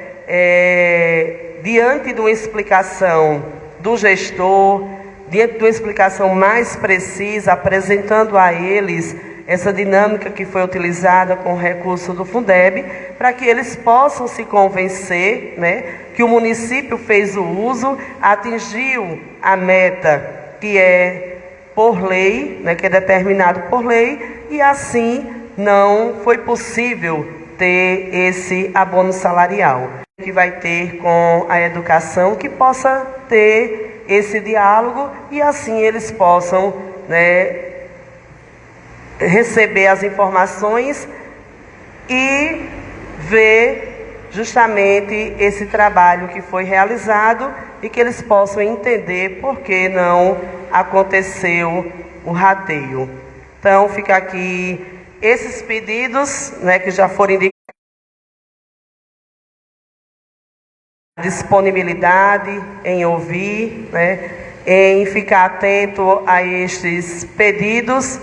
diante de uma explicação do gestor, diante de uma explicação mais precisa, apresentando a eles essa dinâmica que foi utilizada com o recurso do Fundeb, para que eles possam se convencer, né, que o município fez o uso, atingiu a meta que é por lei, né, que é determinado por lei, e assim não foi possível ter esse abono salarial que vai ter com a educação, que possa ter esse diálogo e assim eles possam, né, receber as informações e ver justamente esse trabalho que foi realizado e que eles possam entender por que não aconteceu o rateio. Então fica aqui esses pedidos, né, que já foram indicados. Disponibilidade em ouvir, né, em ficar atento a estes pedidos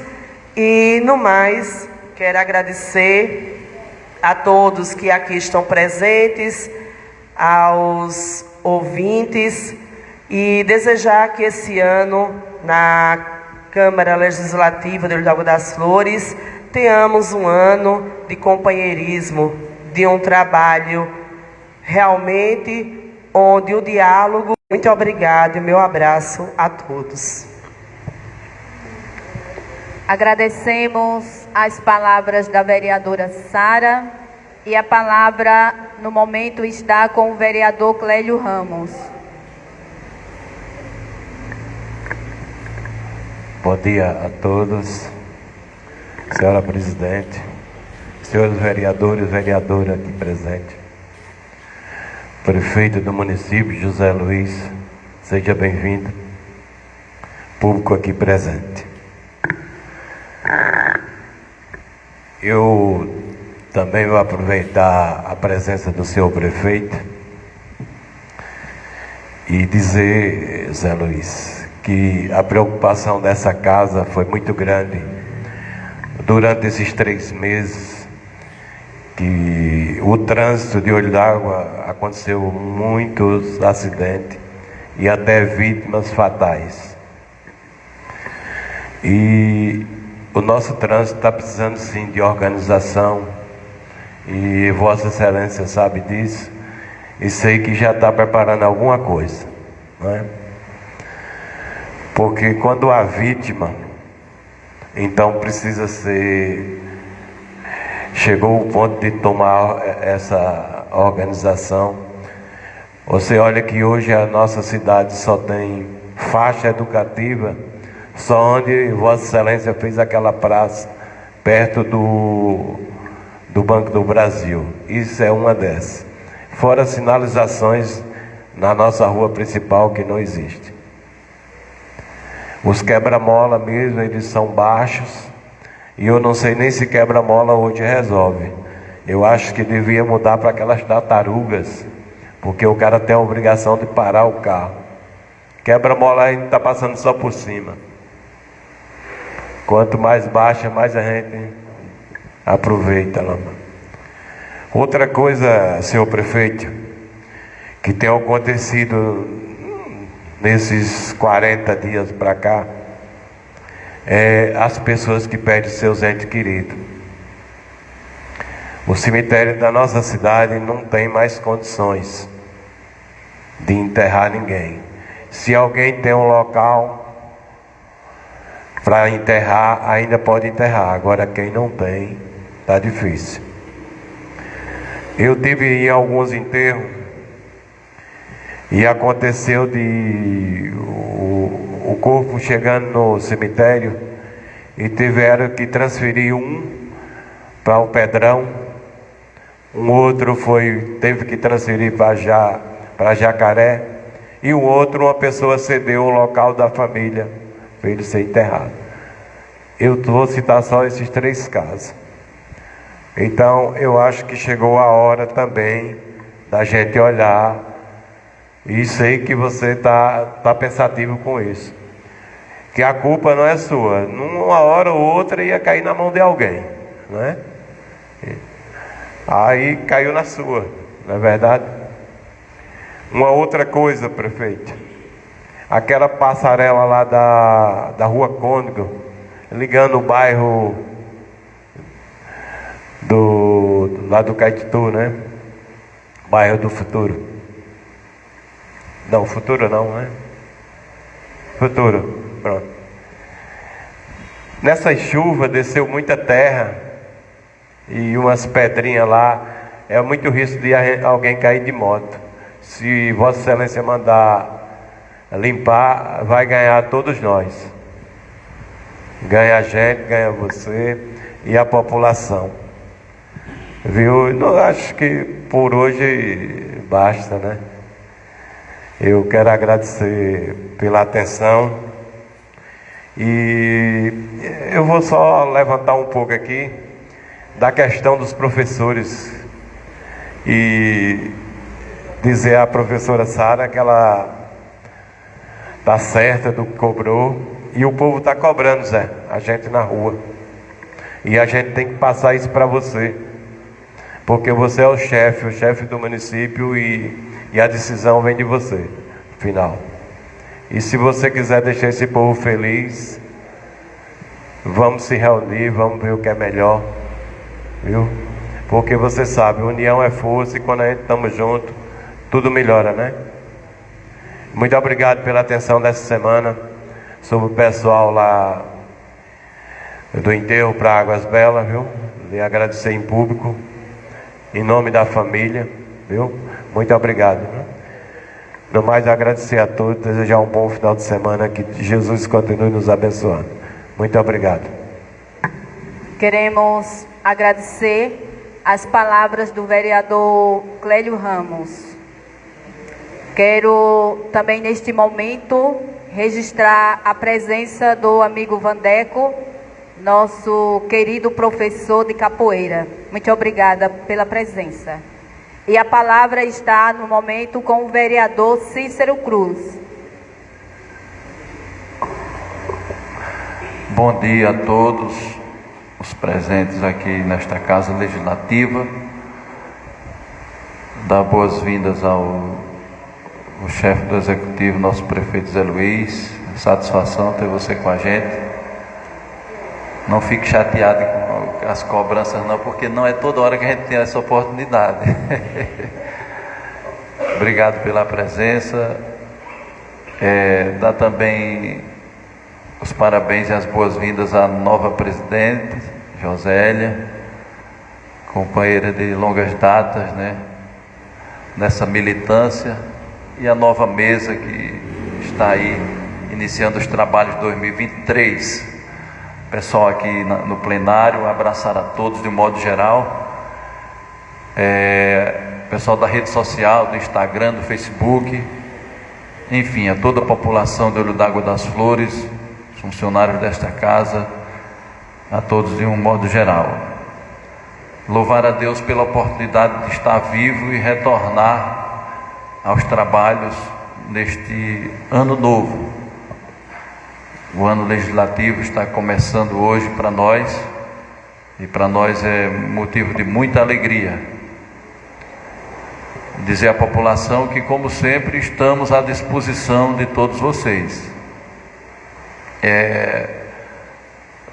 e, no mais, quero agradecer a todos que aqui estão presentes, aos ouvintes e desejar que esse ano, na Câmara Legislativa de Olho d'Água das Flores, tenhamos um ano de companheirismo, de um trabalho realmente onde o diálogo... Muito obrigada e meu abraço a todos. Agradecemos as palavras da vereadora Sara e a palavra no momento está com o vereador Clélio Ramos. Bom dia a todos, senhora presidente, senhores vereadores e vereadora aqui presente. Prefeito do município, José Luiz, seja bem-vindo. Público aqui presente. Eu também vou aproveitar a presença do senhor prefeito e dizer, Zé Luiz, que a preocupação dessa casa foi muito grande durante esses 3 meses, que o trânsito de Olho d'Água aconteceu muitos acidentes e até vítimas fatais. E o nosso trânsito está precisando sim de organização, e Vossa Excelência sabe disso, e sei que já está preparando alguma coisa, não é? Porque quando há vítima, então precisa ser... Chegou o ponto de tomar essa organização. Você olha que hoje a nossa cidade só tem faixa educativa, só onde Vossa Excelência fez aquela praça perto do Banco do Brasil. Isso é uma dessas. Fora sinalizações na nossa rua principal que não existe. Os quebra-mola mesmo, eles são baixos. E eu não sei nem se quebra-mola hoje resolve. Eu acho que devia mudar para aquelas tartarugas, porque o cara tem a obrigação de parar o carro. Quebra-mola a gente está passando só por cima. Quanto mais baixa, mais a gente aproveita lá. Outra coisa, senhor prefeito, que tem acontecido nesses 40 dias para cá, as pessoas que perdem seus entes queridos. O cemitério da nossa cidade não tem mais condições de enterrar ninguém. Se alguém tem um local para enterrar, ainda pode enterrar. Agora quem não tem, está difícil. Eu tive em alguns enterros e aconteceu de o corpo chegando no cemitério e tiveram que transferir um para o Pedrão, um outro teve que transferir para Jacaré, e o outro, uma pessoa cedeu o local da família para ele ser enterrado. Eu vou citar só esses 3 casos. Então eu acho que chegou a hora também da gente olhar, e sei que você está pensativo com isso, que a culpa não é sua. Numa hora ou outra ia cair na mão de alguém, não é? Aí caiu na sua, não é verdade? Uma outra coisa, prefeito, aquela passarela lá da Rua Cônigo, ligando o bairro lá do Caetitu, né? Bairro do Futuro. Não, Futuro não, né? Futuro, pronto. Nessa chuva desceu muita terra e umas pedrinhas lá. É muito risco de alguém cair de moto. Se Vossa Excelência mandar limpar, vai ganhar todos nós. Ganha a gente, ganha você e a população. Viu? Não, acho que por hoje basta, né? Eu quero agradecer pela atenção e eu vou só levantar um pouco aqui da questão dos professores e dizer à professora Sara que ela está certa do que cobrou, e o povo está cobrando, Zé, a gente na rua, e a gente tem que passar isso para você, porque você é o chefe do município e a decisão vem de você, final. E se você quiser deixar esse povo feliz, vamos se reunir, vamos ver o que é melhor, viu? Porque você sabe, união é força, e quando a gente estamos juntos, tudo melhora, né? Muito obrigado pela atenção dessa semana, sobre o pessoal lá do enterro para Águas Belas, viu? Lhe agradecer em público, em nome da família, viu? Muito obrigado, viu? No mais, agradecer a todos, desejar um bom final de semana, que Jesus continue nos abençoando. Muito obrigado. Queremos agradecer as palavras do vereador Clélio Ramos. Quero também, neste momento, registrar a presença do amigo Vandeco, nosso querido professor de capoeira. Muito obrigada pela presença. E a palavra está, no momento, com o vereador Cícero Cruz. Bom dia a todos os presentes aqui nesta Casa Legislativa. Dar boas-vindas ao chefe do Executivo, nosso prefeito Zé Luiz. Satisfação ter você com a gente. Não fique chateado com as cobranças não, porque não é toda hora que a gente tem essa oportunidade. Obrigado pela presença. Dá também os parabéns e as boas-vindas à nova presidente, Josélia, companheira de longas datas, né, nessa militância, e a nova mesa que está aí iniciando os trabalhos de 2023. Pessoal aqui no plenário, abraçar a todos de um modo geral. Pessoal da rede social, do Instagram, do Facebook, enfim, a toda a população do Olho d'Água das Flores, funcionários desta casa, a todos de um modo geral. Louvar a Deus pela oportunidade de estar vivo e retornar aos trabalhos neste ano novo. O ano legislativo está começando hoje para nós, e para nós é motivo de muita alegria. Dizer à população que, como sempre, estamos à disposição de todos vocês.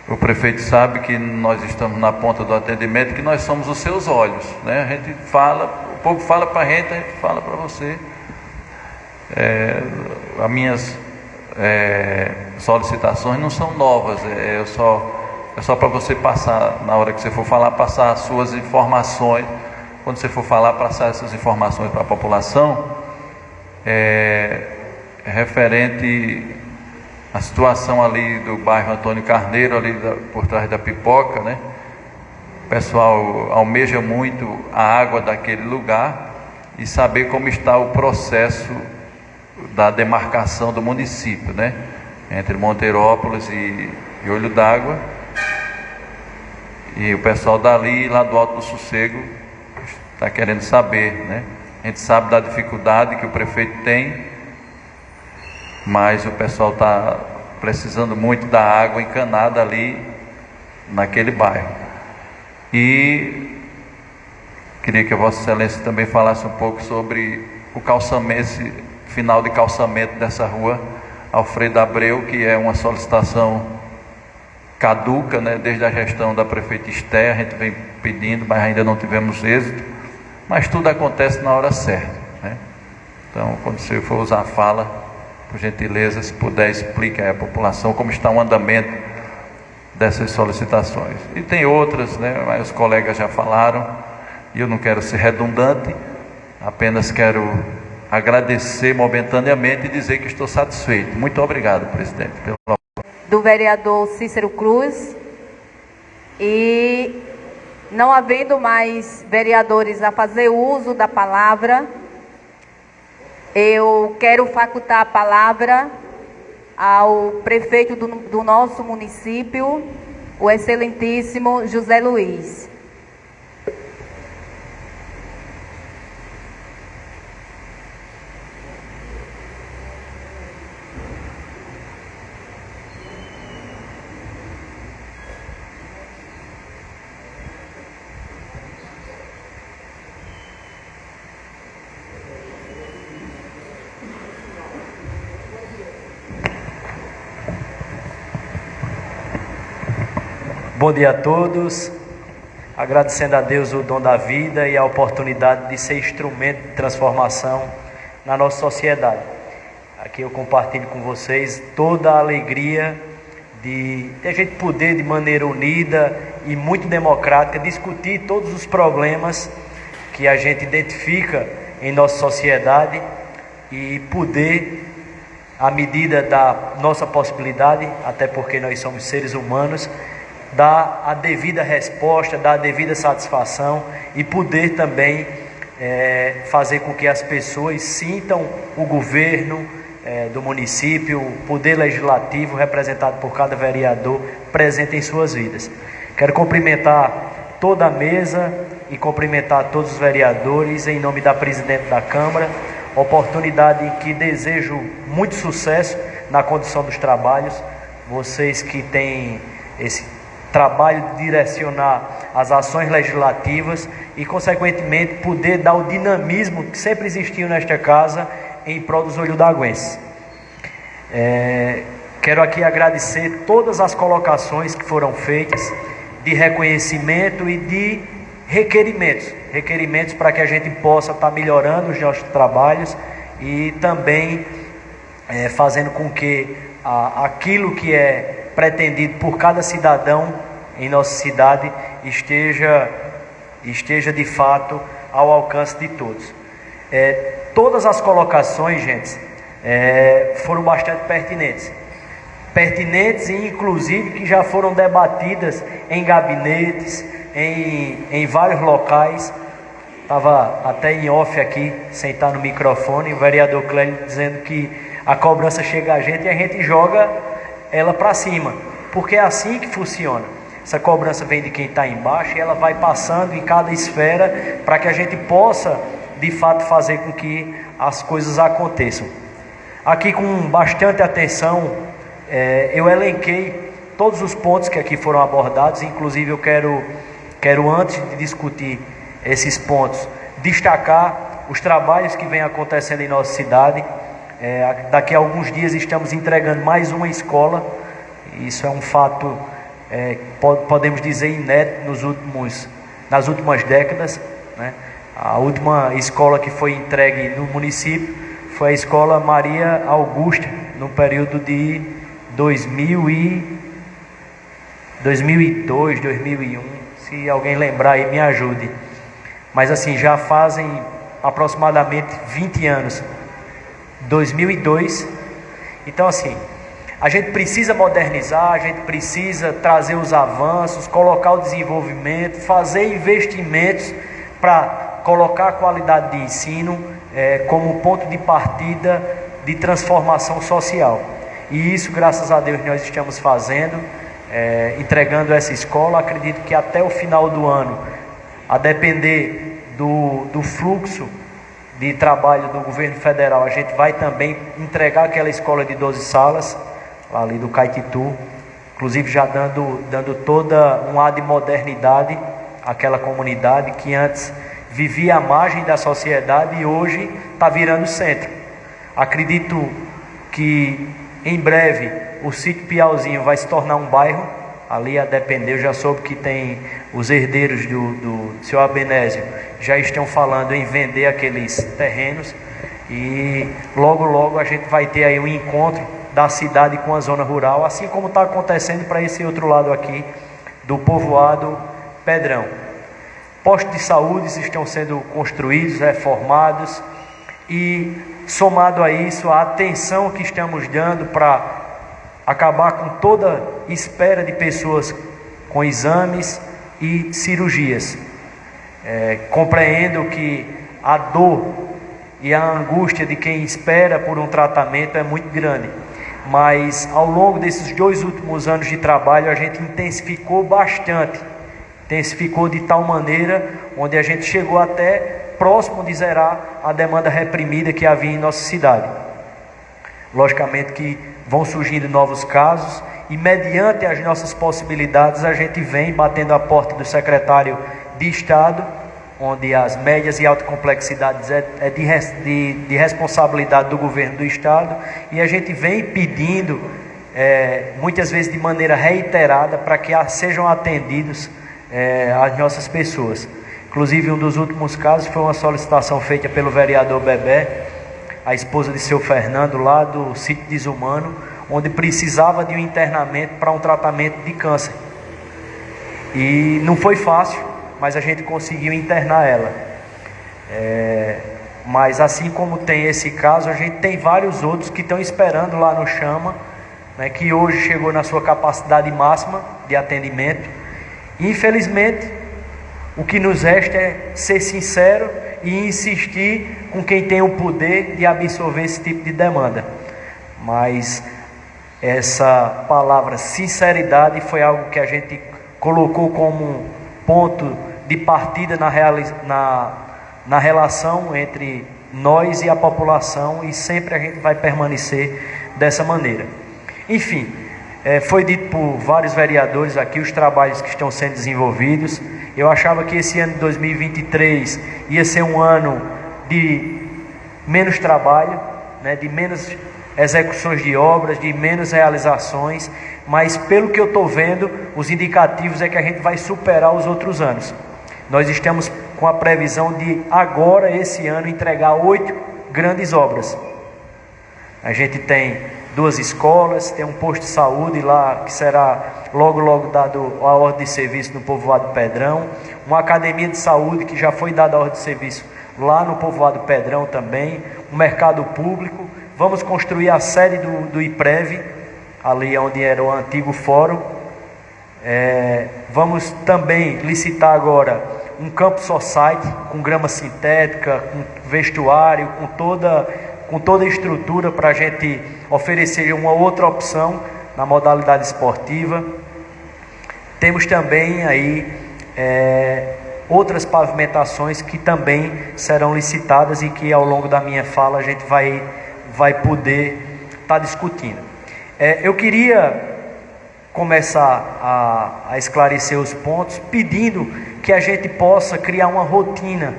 O prefeito sabe que nós estamos na ponta do atendimento, que nós somos os seus olhos, né? A gente fala, o povo fala para a gente fala para você. As minhas solicitações não são novas, é só para você passar, na hora que você for falar, passar as suas informações. Quando você for falar, passar essas informações para a população, referente à situação ali do bairro Antônio Carneiro, ali por trás da Pipoca, né? O pessoal almeja muito a água daquele lugar e saber como está o processo da demarcação do município, né? Entre Monteirópolis e Olho d'Água. E o pessoal dali, lá do Alto do Sossego, está querendo saber, né? A gente sabe da dificuldade que o prefeito tem, mas o pessoal está precisando muito da água encanada ali naquele bairro. E queria que a Vossa Excelência também falasse um pouco sobre o calçamento, esse final de calçamento dessa rua Alfredo Abreu, que é uma solicitação caduca, né, desde a gestão da prefeita Esté. A gente vem pedindo, mas ainda não tivemos êxito, mas tudo acontece na hora certa, né? Então, quando você for usar a fala, por gentileza, se puder, explique à população como está o andamento dessas solicitações. E tem outras, né, mas os colegas já falaram, e eu não quero ser redundante, apenas quero agradecer momentaneamente e dizer que estou satisfeito. Muito obrigado, presidente. Do vereador Cícero Cruz. E não havendo mais vereadores a fazer uso da palavra, eu quero facultar a palavra ao prefeito do nosso município, o excelentíssimo José Luiz. Bom dia a todos, agradecendo a Deus o dom da vida e a oportunidade de ser instrumento de transformação na nossa sociedade. Aqui eu compartilho com vocês toda a alegria de a gente poder, de maneira unida e muito democrática, discutir todos os problemas que a gente identifica em nossa sociedade e poder, à medida da nossa possibilidade, até porque nós somos seres humanos, dar a devida resposta, dar a devida satisfação e poder também fazer com que as pessoas sintam o governo do município, o poder legislativo representado por cada vereador presente em suas vidas. Quero cumprimentar toda a mesa e cumprimentar todos os vereadores em nome da presidente da Câmara, oportunidade em que desejo muito sucesso na condução dos trabalhos, vocês que têm esse trabalho de direcionar as ações legislativas e, consequentemente, poder dar o dinamismo que sempre existiu nesta casa em prol dos olhudaguenses. Quero aqui agradecer todas as colocações que foram feitas de reconhecimento e de requerimentos para que a gente possa estar melhorando os nossos trabalhos e também fazendo com que aquilo que é pretendido por cada cidadão em nossa cidade esteja de fato ao alcance de todos. Todas as colocações, gente, foram bastante pertinentes e inclusive que já foram debatidas em gabinetes, em vários locais. Estava até em off aqui, sentado no microfone, o vereador Clélio dizendo que a cobrança chega a gente e a gente joga ela para cima, porque é assim que funciona. Essa cobrança vem de quem está embaixo e ela vai passando em cada esfera para que a gente possa, de fato, fazer com que as coisas aconteçam. Aqui, com bastante atenção, eu elenquei todos os pontos que aqui foram abordados. Inclusive, eu quero antes de discutir esses pontos, destacar os trabalhos que vêm acontecendo em nossa cidade. Daqui a alguns dias estamos entregando mais uma escola. Isso é um fato, podemos dizer, inédito nas últimas décadas, né? A última escola que foi entregue no município foi a Escola Maria Augusta, no período de 2002, 2001. Se alguém lembrar aí, me ajude. Mas assim, já fazem aproximadamente 20 anos. 2002. Então assim, a gente precisa modernizar, a gente precisa trazer os avanços, colocar o desenvolvimento, fazer investimentos para colocar a qualidade de ensino como ponto de partida de transformação social. E isso, graças a Deus, nós estamos fazendo, entregando essa escola. Acredito que até o final do ano, a depender do fluxo de trabalho do governo federal, a gente vai também entregar aquela escola de 12 salas, ali do Caetitu, inclusive já dando toda um ar de modernidade àquela comunidade que antes vivia à margem da sociedade e hoje está virando centro. Acredito que em breve o sítio Piauzinho vai se tornar um bairro, ali a depender. Eu já soube que tem os herdeiros do seu Abenésio já estão falando em vender aqueles terrenos, e logo a gente vai ter aí um encontro da cidade com a zona rural, assim como está acontecendo para esse outro lado aqui do povoado Pedrão. Postos de saúde estão sendo construídos, reformados, e somado a isso, a atenção que estamos dando para acabar com toda espera de pessoas com exames e cirurgias. Compreendo que a dor e a angústia de quem espera por um tratamento é muito grande, mas ao longo desses 2 últimos anos de trabalho a gente intensificou bastante, de tal maneira onde a gente chegou até próximo de zerar a demanda reprimida que havia em nossa cidade. Logicamente que vão surgindo novos casos, e mediante as nossas possibilidades a gente vem batendo a porta do secretário de Estado, onde as médias e altas complexidades é de responsabilidade do governo do Estado, e a gente vem pedindo, muitas vezes de maneira reiterada, para que sejam atendidos as nossas pessoas. Inclusive, um dos últimos casos foi uma solicitação feita pelo vereador Bebé, a esposa de seu Fernando, lá do sítio Desumano, onde precisava de um internamento para um tratamento de câncer. E não foi fácil, mas a gente conseguiu internar ela. Mas assim como tem esse caso, a gente tem vários outros que estão esperando lá no Chama, né, que hoje chegou na sua capacidade máxima de atendimento. E, infelizmente, o que nos resta é ser sincero e insistir com quem tem o poder de absorver esse tipo de demanda. mas essa palavra sinceridade foi algo que a gente colocou como um ponto de partida na relação entre nós e a população, e sempre a gente vai permanecer dessa maneira. Enfim, foi dito por vários vereadores aqui os trabalhos que estão sendo desenvolvidos. Eu achava que esse ano de 2023 ia ser um ano de menos trabalho, né, de menos execuções de obras, de menos realizações, mas pelo que eu estou vendo, os indicativos é que a gente vai superar os outros anos. Nós estamos com a previsão de agora, esse ano, entregar 8 grandes obras. A gente tem 2 escolas, tem um posto de saúde lá que será logo dado a ordem de serviço no povoado Pedrão, uma academia de saúde que já foi dada a ordem de serviço lá no povoado Pedrão também, um mercado público. Vamos construir a sede do IPREV, ali onde era o antigo fórum. Vamos também licitar agora um campo society com grama sintética, com vestuário, com toda a estrutura para a gente oferecer uma outra opção na modalidade esportiva. Temos também aí outras pavimentações que também serão licitadas e que ao longo da minha fala a gente vai poder estar discutindo. Eu queria começar a esclarecer os pontos, pedindo que a gente possa criar uma rotina,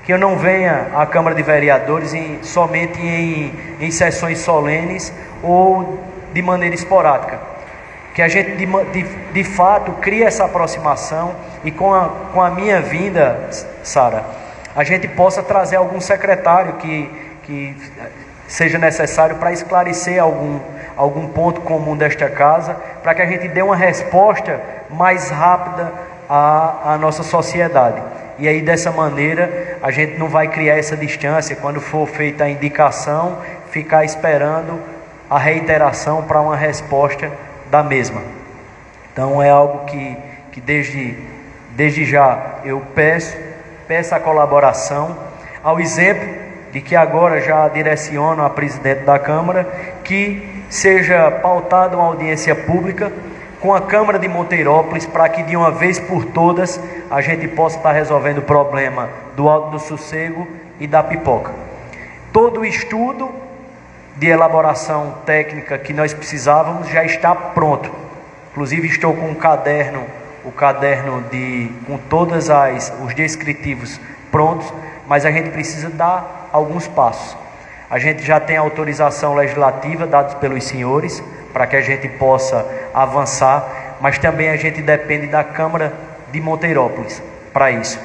que eu não venha à Câmara de Vereadores somente em sessões solenes ou de maneira esporádica, que a gente de fato crie essa aproximação e com a minha vinda, Sara, a gente possa trazer algum secretário que seja necessário para esclarecer algum ponto comum desta casa, para que a gente dê uma resposta mais rápida à nossa sociedade. E aí dessa maneira a gente não vai criar essa distância quando for feita a indicação, ficar esperando a reiteração para uma resposta da mesma. Então é algo que desde já eu peço a colaboração, ao exemplo de que agora já direciono a presidente da Câmara que seja pautada uma audiência pública com a Câmara de Monteirópolis, para que de uma vez por todas a gente possa estar resolvendo o problema do Alto do Sossego e da Pipoca. Todo o estudo de elaboração técnica que nós precisávamos já está pronto. Inclusive estou com o caderno com todos os descritivos prontos, mas a gente precisa dar alguns passos. A gente já tem autorização legislativa dada pelos senhores para que a gente possa avançar, mas também a gente depende da Câmara de Monteirópolis para isso.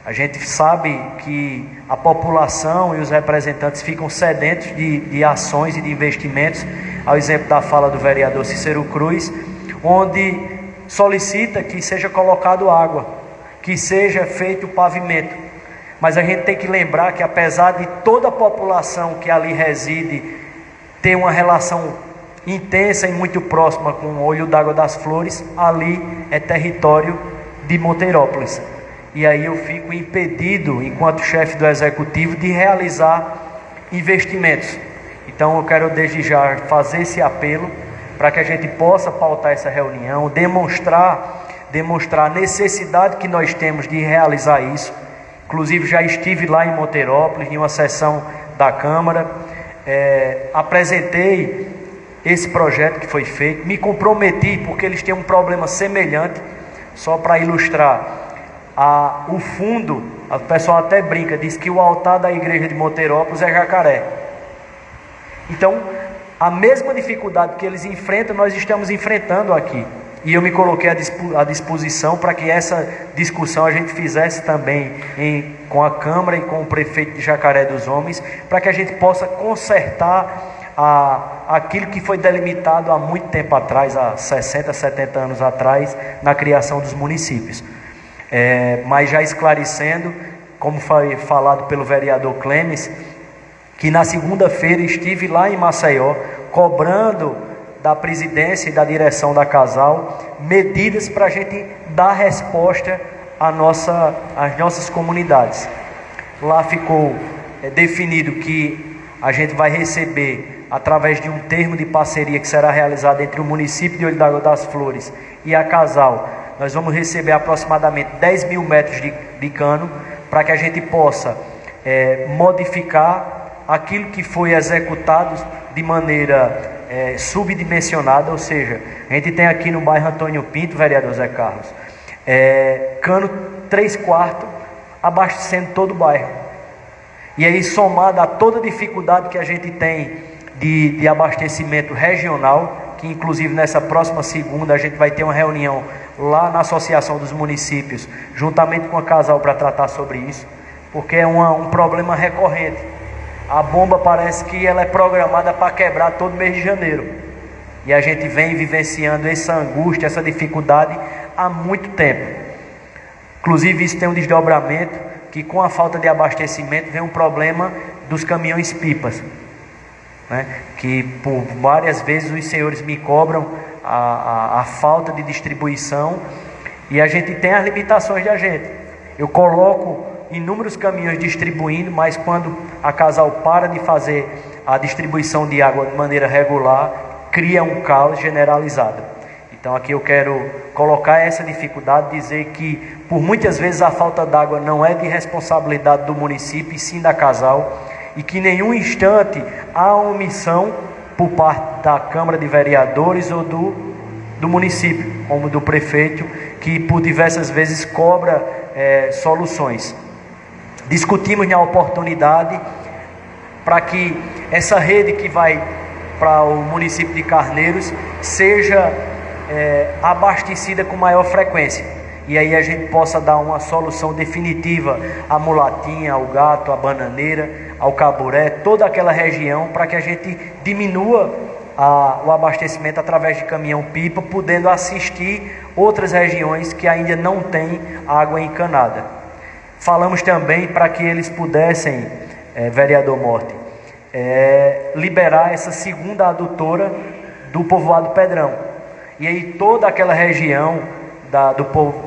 A gente sabe que a população e os representantes ficam sedentos de ações e de investimentos, ao exemplo da fala do vereador Cícero Cruz, onde solicita que seja colocado água, que seja feito o pavimento. Mas a gente tem que lembrar que apesar de toda a população que ali reside ter uma relação intensa e muito próxima com o Olho d'Água das Flores, ali é território de Monteirópolis. E aí eu fico impedido, enquanto chefe do Executivo, de realizar investimentos. Então eu quero desde já fazer esse apelo para que a gente possa pautar essa reunião, demonstrar a necessidade que nós temos de realizar isso. Inclusive já estive lá em Monteirópolis, em uma sessão da Câmara, apresentei esse projeto que foi feito, me comprometi, porque eles têm um problema semelhante, só para ilustrar, o fundo, o pessoal até brinca, diz que o altar da igreja de Monteirópolis é jacaré. Então, a mesma dificuldade que eles enfrentam, nós estamos enfrentando aqui. E eu me coloquei à disposição para que essa discussão a gente fizesse também com a Câmara e com o prefeito de Jacaré dos Homens, para que a gente possa consertar aquilo que foi delimitado há muito tempo atrás, há 60, 70 anos atrás, na criação dos municípios. Mas já esclarecendo, como foi falado pelo vereador Clemes, que na segunda-feira estive lá em Maceió, cobrando da presidência e da direção da Casal medidas para a gente dar resposta às nossas comunidades. Lá ficou definido que a gente vai receber através de um termo de parceria que será realizado entre o município de Olho d'Água das Flores e a Casal, nós vamos receber aproximadamente 10 mil metros de cano para que a gente possa modificar aquilo que foi executado de maneira subdimensionada, ou seja, a gente tem aqui no bairro Antônio Pinto, vereador Zé Carlos, cano 3/4 abastecendo todo o bairro. E aí, somado a toda a dificuldade que a gente tem de abastecimento regional, que inclusive nessa próxima segunda a gente vai ter uma reunião lá na Associação dos Municípios, juntamente com a Casal, para tratar sobre isso, porque é um problema recorrente. A bomba parece que ela é programada para quebrar todo mês de janeiro. E a gente vem vivenciando essa angústia, essa dificuldade há muito tempo. Inclusive isso tem um desdobramento, que com a falta de abastecimento vem um problema dos caminhões pipas, né? Que por várias vezes os senhores me cobram a falta de distribuição, e a gente tem as limitações de agente. Eu coloco inúmeros caminhões distribuindo, mas quando a Casal para de fazer a distribuição de água de maneira regular, cria um caos generalizado. Então aqui eu quero colocar essa dificuldade, dizer que por muitas vezes a falta d'água não é de responsabilidade do município, e sim da Casal, e que em nenhum instante há omissão por parte da Câmara de Vereadores ou do município, como do prefeito, que por diversas vezes cobra soluções. Discutimos na oportunidade para que essa rede que vai para o município de Carneiros seja abastecida com maior frequência, e aí a gente possa dar uma solução definitiva à Mulatinha, ao Gato, à Bananeira, ao Caburé, toda aquela região, para que a gente diminua o abastecimento através de caminhão-pipa, podendo assistir outras regiões que ainda não têm água encanada. Falamos também para que eles pudessem, vereador Morte, liberar essa segunda adutora do povoado Pedrão. E aí toda aquela região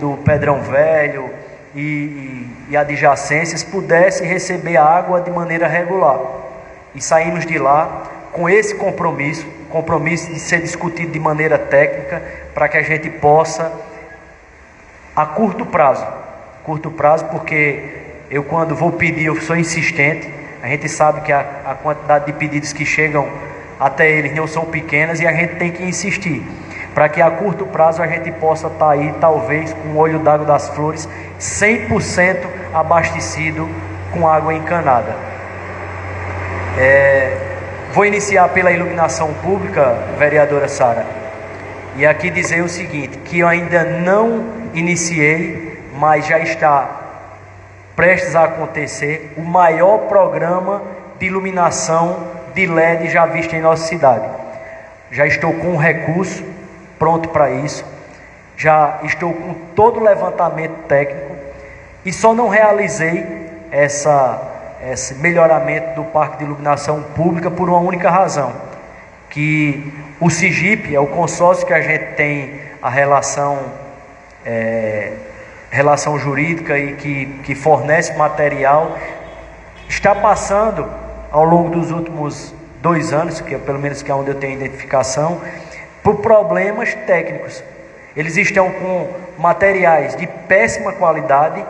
do Pedrão Velho e adjacências pudesse receber água de maneira regular. E saímos de lá com esse compromisso de ser discutido de maneira técnica, para que a gente possa, a curto prazo, porque eu, quando vou pedir, eu sou insistente. A gente sabe que a quantidade de pedidos que chegam até eles não são pequenas, e a gente tem que insistir para que a curto prazo a gente possa estar aí, talvez, com o Olho d'Água das Flores 100% abastecido com água encanada. Vou iniciar pela iluminação pública, vereadora Sara, e aqui dizer o seguinte, que eu ainda não iniciei, mas já está prestes a acontecer o maior programa de iluminação de LED já visto em nossa cidade. Já estou com um recurso pronto para isso, já estou com todo o levantamento técnico, e só não realizei esse melhoramento do parque de iluminação pública por uma única razão, que o SIGIP, é o consórcio que a gente tem a relação jurídica e que fornece material, está passando ao longo dos últimos 2 anos, que é pelo menos que é onde eu tenho identificação, por problemas técnicos. Eles estão com materiais de péssima qualidade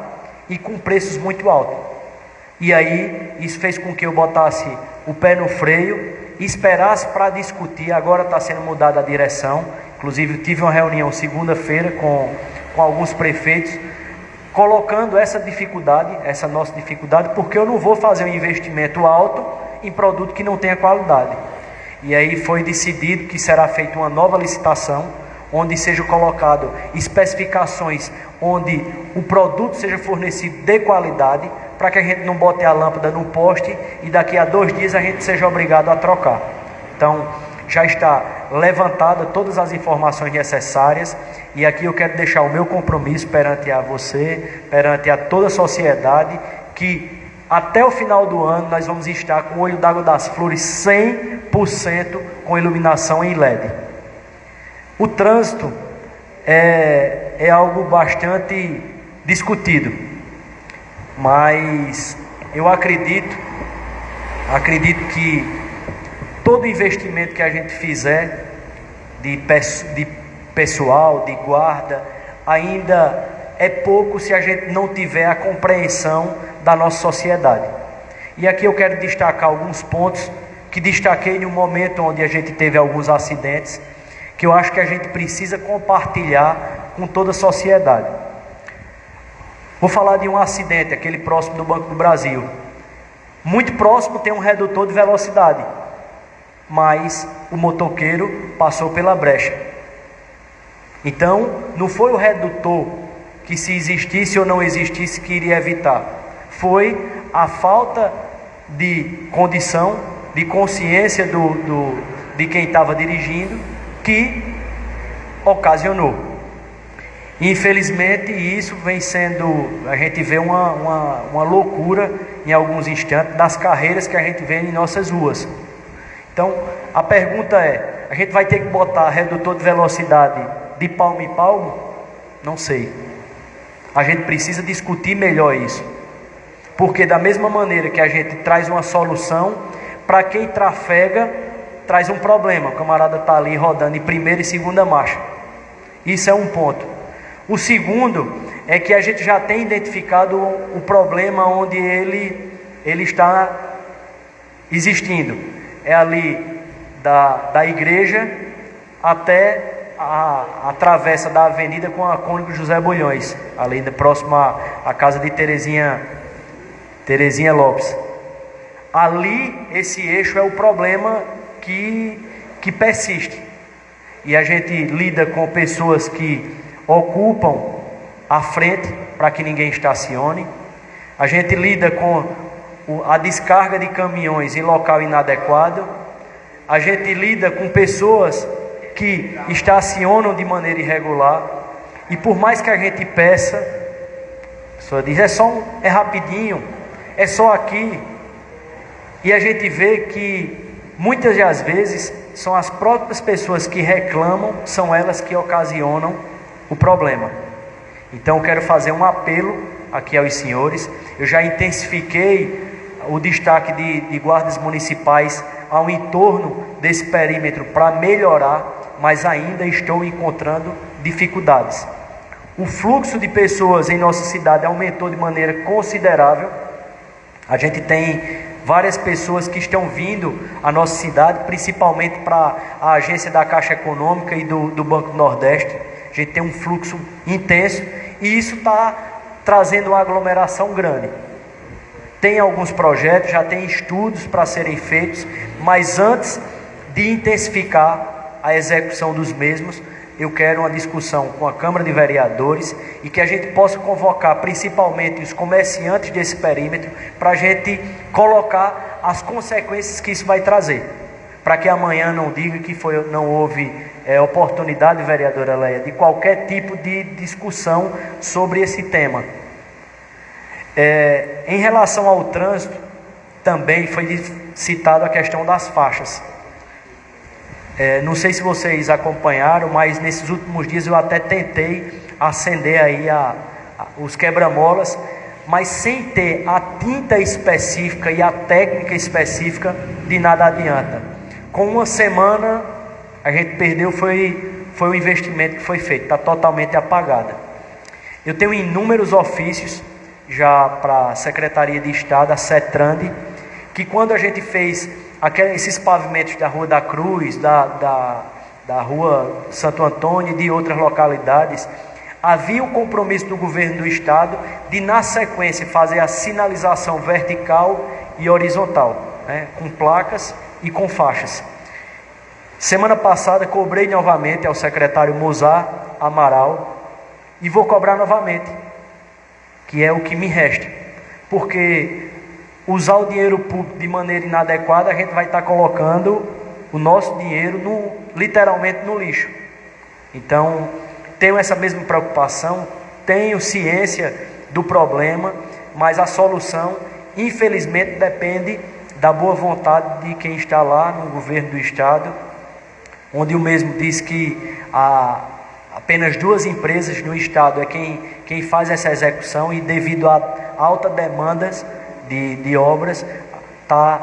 e com preços muito altos. E aí isso fez com que eu botasse o pé no freio e esperasse para discutir. Agora está sendo mudada a direção. Inclusive tive uma reunião segunda-feira com alguns prefeitos, colocando essa nossa dificuldade, porque eu não vou fazer um investimento alto em produto que não tenha qualidade. E aí foi decidido que será feita uma nova licitação, onde seja colocado especificações, onde o produto seja fornecido de qualidade, para que a gente não bote a lâmpada no poste e daqui a 2 dias a gente seja obrigado a trocar. Então já está levantada todas as informações necessárias, e aqui eu quero deixar o meu compromisso perante a você, perante a toda a sociedade, que até o final do ano nós vamos estar com o Olho d'Água das Flores 100% com iluminação em LED. O trânsito é algo bastante discutido, mas eu acredito que todo investimento que a gente fizer de pessoal, de guarda, ainda é pouco se a gente não tiver a compreensão da nossa sociedade. E aqui eu quero destacar alguns pontos que destaquei no momento onde a gente teve alguns acidentes, que eu acho que a gente precisa compartilhar com toda a sociedade. Vou falar de um acidente, aquele próximo do Banco do Brasil. Muito próximo tem um redutor de velocidade, mas o motoqueiro passou pela brecha. Então, não foi o redutor que, se existisse ou não existisse, que iria evitar. Foi a falta de condição, de consciência de quem estava dirigindo, que ocasionou. Infelizmente, isso vem sendo, a gente vê uma loucura em alguns instantes das carreiras que a gente vê em nossas ruas. Então, a pergunta é, a gente vai ter que botar redutor de velocidade de palmo em palmo? Não sei. A gente precisa discutir melhor isso. Porque da mesma maneira que a gente traz uma solução, para quem trafega, traz um problema. O camarada está ali rodando em primeira e segunda marcha. Isso é um ponto. O segundo é que a gente já tem identificado o problema onde ele está existindo. É ali da igreja até a travessa da avenida com a Cônigo José Bulhões, ali próximo à casa de Terezinha Lopes. Ali, esse eixo é o problema que persiste. E a gente lida com pessoas que ocupam a frente para que ninguém estacione. A gente lida com a descarga de caminhões em local inadequado. A gente lida com pessoas que estacionam de maneira irregular. E por mais que a gente peça, a pessoa diz, é rapidinho, é só aqui. E a gente vê que muitas das vezes são as próprias pessoas que reclamam, são elas que ocasionam o problema. Então eu quero fazer um apelo aqui aos senhores. Eu já intensifiquei o destaque de guardas municipais ao entorno desse perímetro para melhorar, mas ainda estou encontrando dificuldades. O fluxo de pessoas em nossa cidade aumentou de maneira considerável. A gente tem várias pessoas que estão vindo à nossa cidade, principalmente para a agência da Caixa Econômica e do Banco do Nordeste. A gente tem um fluxo intenso e isso está trazendo uma aglomeração grande. Tem alguns projetos, já tem estudos para serem feitos, mas antes de intensificar a execução dos mesmos, eu quero uma discussão com a Câmara de Vereadores e que a gente possa convocar principalmente os comerciantes desse perímetro para a gente colocar as consequências que isso vai trazer, para que amanhã não diga que não houve oportunidade, vereadora Leia, de qualquer tipo de discussão sobre esse tema. Em relação ao trânsito, também foi citada a questão das faixas. Não sei se vocês acompanharam, mas nesses últimos dias eu até tentei acender aí os quebra-molas, mas sem ter a tinta específica e a técnica específica, de nada adianta. Com uma semana a gente perdeu, foi o investimento que foi feito, está totalmente apagada. Eu tenho inúmeros ofícios já para a Secretaria de Estado, a CETRAND, que quando a gente fez esses pavimentos da Rua da Cruz, da Rua Santo Antônio e de outras localidades, havia o compromisso do governo do estado de, na sequência, fazer a sinalização vertical e horizontal, com placas e com faixas. Semana passada cobrei novamente ao secretário Mozart Amaral e vou cobrar novamente, que é o que me resta, porque usar o dinheiro público de maneira inadequada, a gente vai estar colocando o nosso dinheiro literalmente no lixo. Então, tenho essa mesma preocupação, tenho ciência do problema, mas a solução, infelizmente, depende da boa vontade de quem está lá no governo do estado, onde o mesmo diz que apenas 2 empresas no estado é quem faz essa execução, e devido a alta demanda de obras, está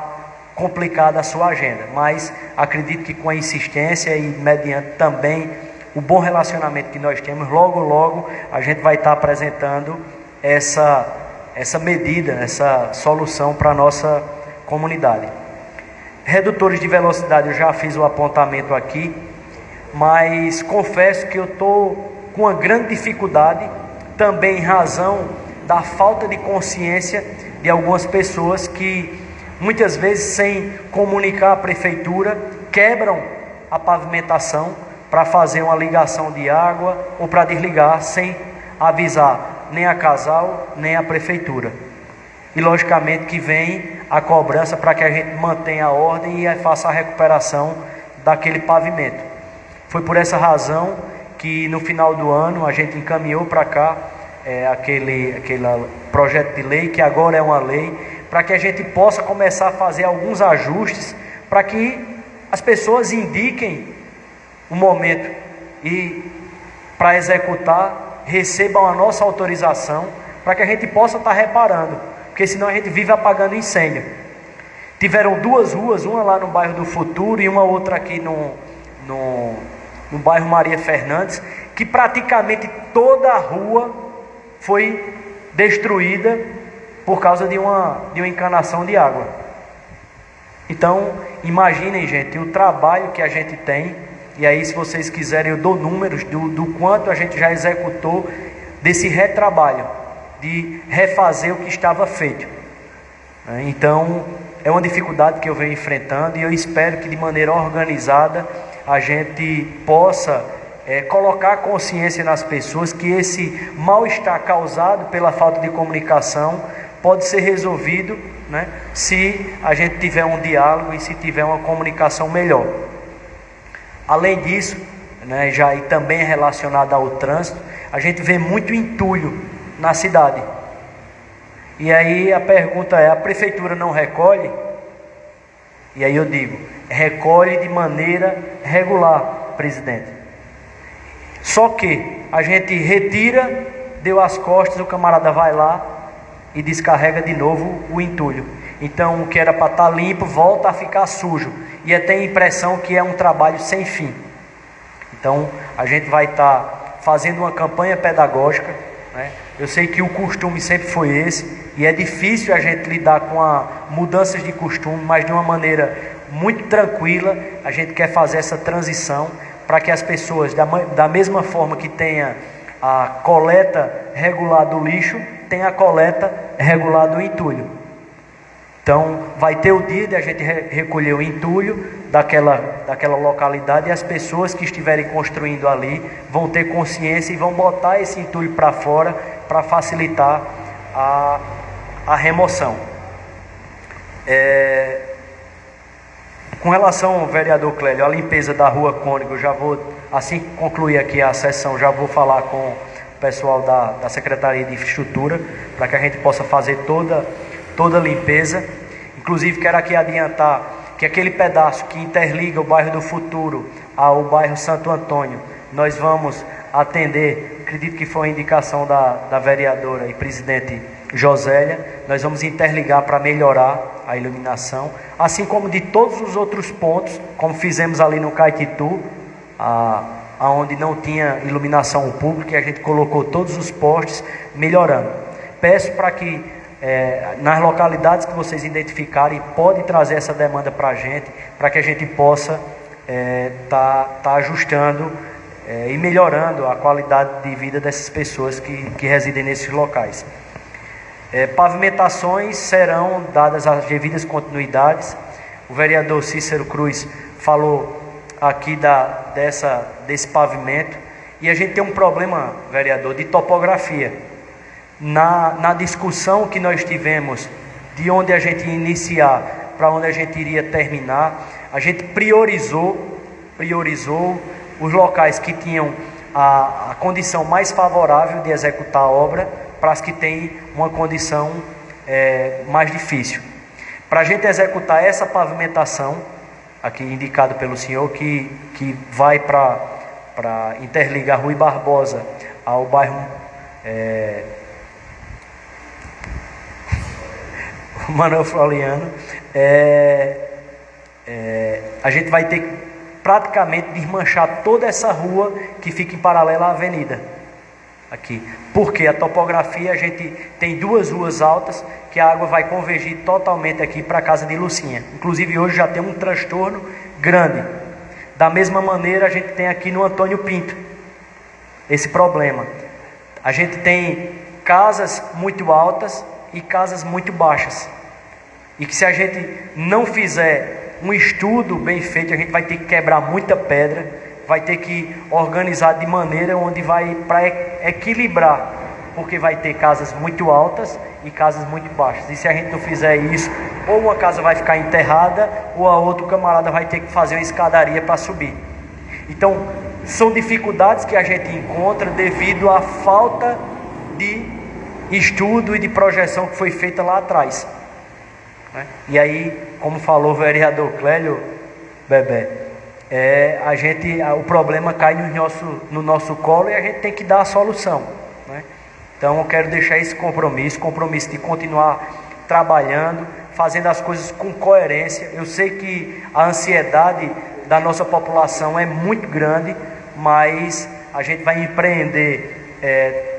complicada a sua agenda, mas acredito que com a insistência e mediante também o bom relacionamento que nós temos, logo logo a gente vai estar apresentando essa medida, essa solução para a nossa comunidade. Redutores de velocidade, eu já fiz o apontamento aqui, mas confesso que eu estou com uma grande dificuldade, também em razão da falta de consciência de algumas pessoas que muitas vezes, sem comunicar à prefeitura, quebram a pavimentação para fazer uma ligação de água ou para desligar sem avisar nem a Casal, nem a prefeitura. E logicamente que vem a cobrança para que a gente mantenha a ordem e faça a recuperação daquele pavimento. Foi por essa razão que no final do ano a gente encaminhou para cá aquele projeto de lei, que agora é uma lei, para que a gente possa começar a fazer alguns ajustes para que as pessoas indiquem o momento e para executar recebam a nossa autorização para que a gente possa estar reparando, porque senão a gente vive apagando incêndio. Tiveram duas ruas, uma lá no bairro do Futuro e uma outra aqui no bairro Maria Fernandes, que praticamente toda a rua foi destruída por causa de uma encanação de água. Então, imaginem, gente, o trabalho que a gente tem, e aí se vocês quiserem eu dou números do quanto a gente já executou desse retrabalho, de refazer o que estava feito. Então, é uma dificuldade que eu venho enfrentando e eu espero que de maneira organizada a gente possa colocar consciência nas pessoas que esse mal-estar causado pela falta de comunicação pode ser resolvido, né, se a gente tiver um diálogo e se tiver uma comunicação melhor. Além disso, né, já e também relacionado ao trânsito, a gente vê muito entulho na cidade. E aí a pergunta é: a prefeitura não recolhe? E aí eu digo: recolhe de maneira regular, presidente. Só que a gente retira, deu as costas, o camarada vai lá e descarrega de novo o entulho. Então o que era para estar limpo volta a ficar sujo. E até a impressão que é um trabalho sem fim. Então a gente vai estar fazendo uma campanha pedagógica, né? Eu sei que o costume sempre foi esse, e é difícil a gente lidar com mudanças de costume, mas de uma maneira muito tranquila. A gente quer fazer essa transição para que as pessoas, da mesma forma que tenha a coleta regular do lixo, tenha a coleta regular do entulho. Então vai ter o dia de a gente recolher o entulho daquela localidade, e as pessoas que estiverem construindo ali vão ter consciência e vão botar esse entulho para fora para facilitar a remoção. Com relação ao vereador Clélio, a limpeza da rua Cônigo, eu já vou, assim que concluir aqui a sessão, já vou falar com o pessoal da Secretaria de Infraestrutura para que a gente possa fazer toda a limpeza. Inclusive quero aqui adiantar que aquele pedaço que interliga o bairro do Futuro ao bairro Santo Antônio, nós vamos atender, acredito que foi a indicação da vereadora e presidente Josélia, nós vamos interligar para melhorar a iluminação, assim como de todos os outros pontos, como fizemos ali no Caetitu, aonde não tinha iluminação pública, e a gente colocou todos os postes melhorando. Peço para que nas localidades que vocês identificarem, pode trazer essa demanda para a gente, para que a gente possa tá ajustando e melhorando a qualidade de vida dessas pessoas que residem nesses locais. Pavimentações serão dadas as devidas continuidades. O vereador Cícero Cruz falou aqui desse pavimento, e a gente tem um problema, vereador, de topografia. Na discussão que nós tivemos de onde a gente ia iniciar para onde a gente iria terminar, a gente priorizou os locais que tinham a condição mais favorável de executar a obra para as que têm uma condição mais difícil. Para a gente executar essa pavimentação, aqui indicado pelo senhor, que vai para interligar Rui Barbosa ao bairro Manuel Floriano, a gente vai ter que praticamente desmanchar toda essa rua que fica em paralelo à avenida aqui, porque a topografia, a gente tem duas ruas altas que a água vai convergir totalmente aqui para a casa de Lucinha. Inclusive hoje já tem um transtorno grande. Da mesma maneira a gente tem aqui no Antônio Pinto esse problema. A gente tem casas muito altas e casas muito baixas, e que se a gente não fizer um estudo bem feito, a gente vai ter que quebrar muita pedra, vai ter que organizar de maneira onde vai para equilibrar, porque vai ter casas muito altas e casas muito baixas. E se a gente não fizer isso, ou uma casa vai ficar enterrada, ou a outra camarada vai ter que fazer uma escadaria para subir. Então, são dificuldades que a gente encontra devido à falta de estudo e de projeção que foi feita lá atrás, né? E aí, como falou o vereador Clélio, Bebé, o problema cai no nosso colo e a gente tem que dar a solução, né? Então eu quero deixar esse compromisso de continuar trabalhando, fazendo as coisas com coerência. Eu sei que a ansiedade da nossa população é muito grande, mas a gente vai empreender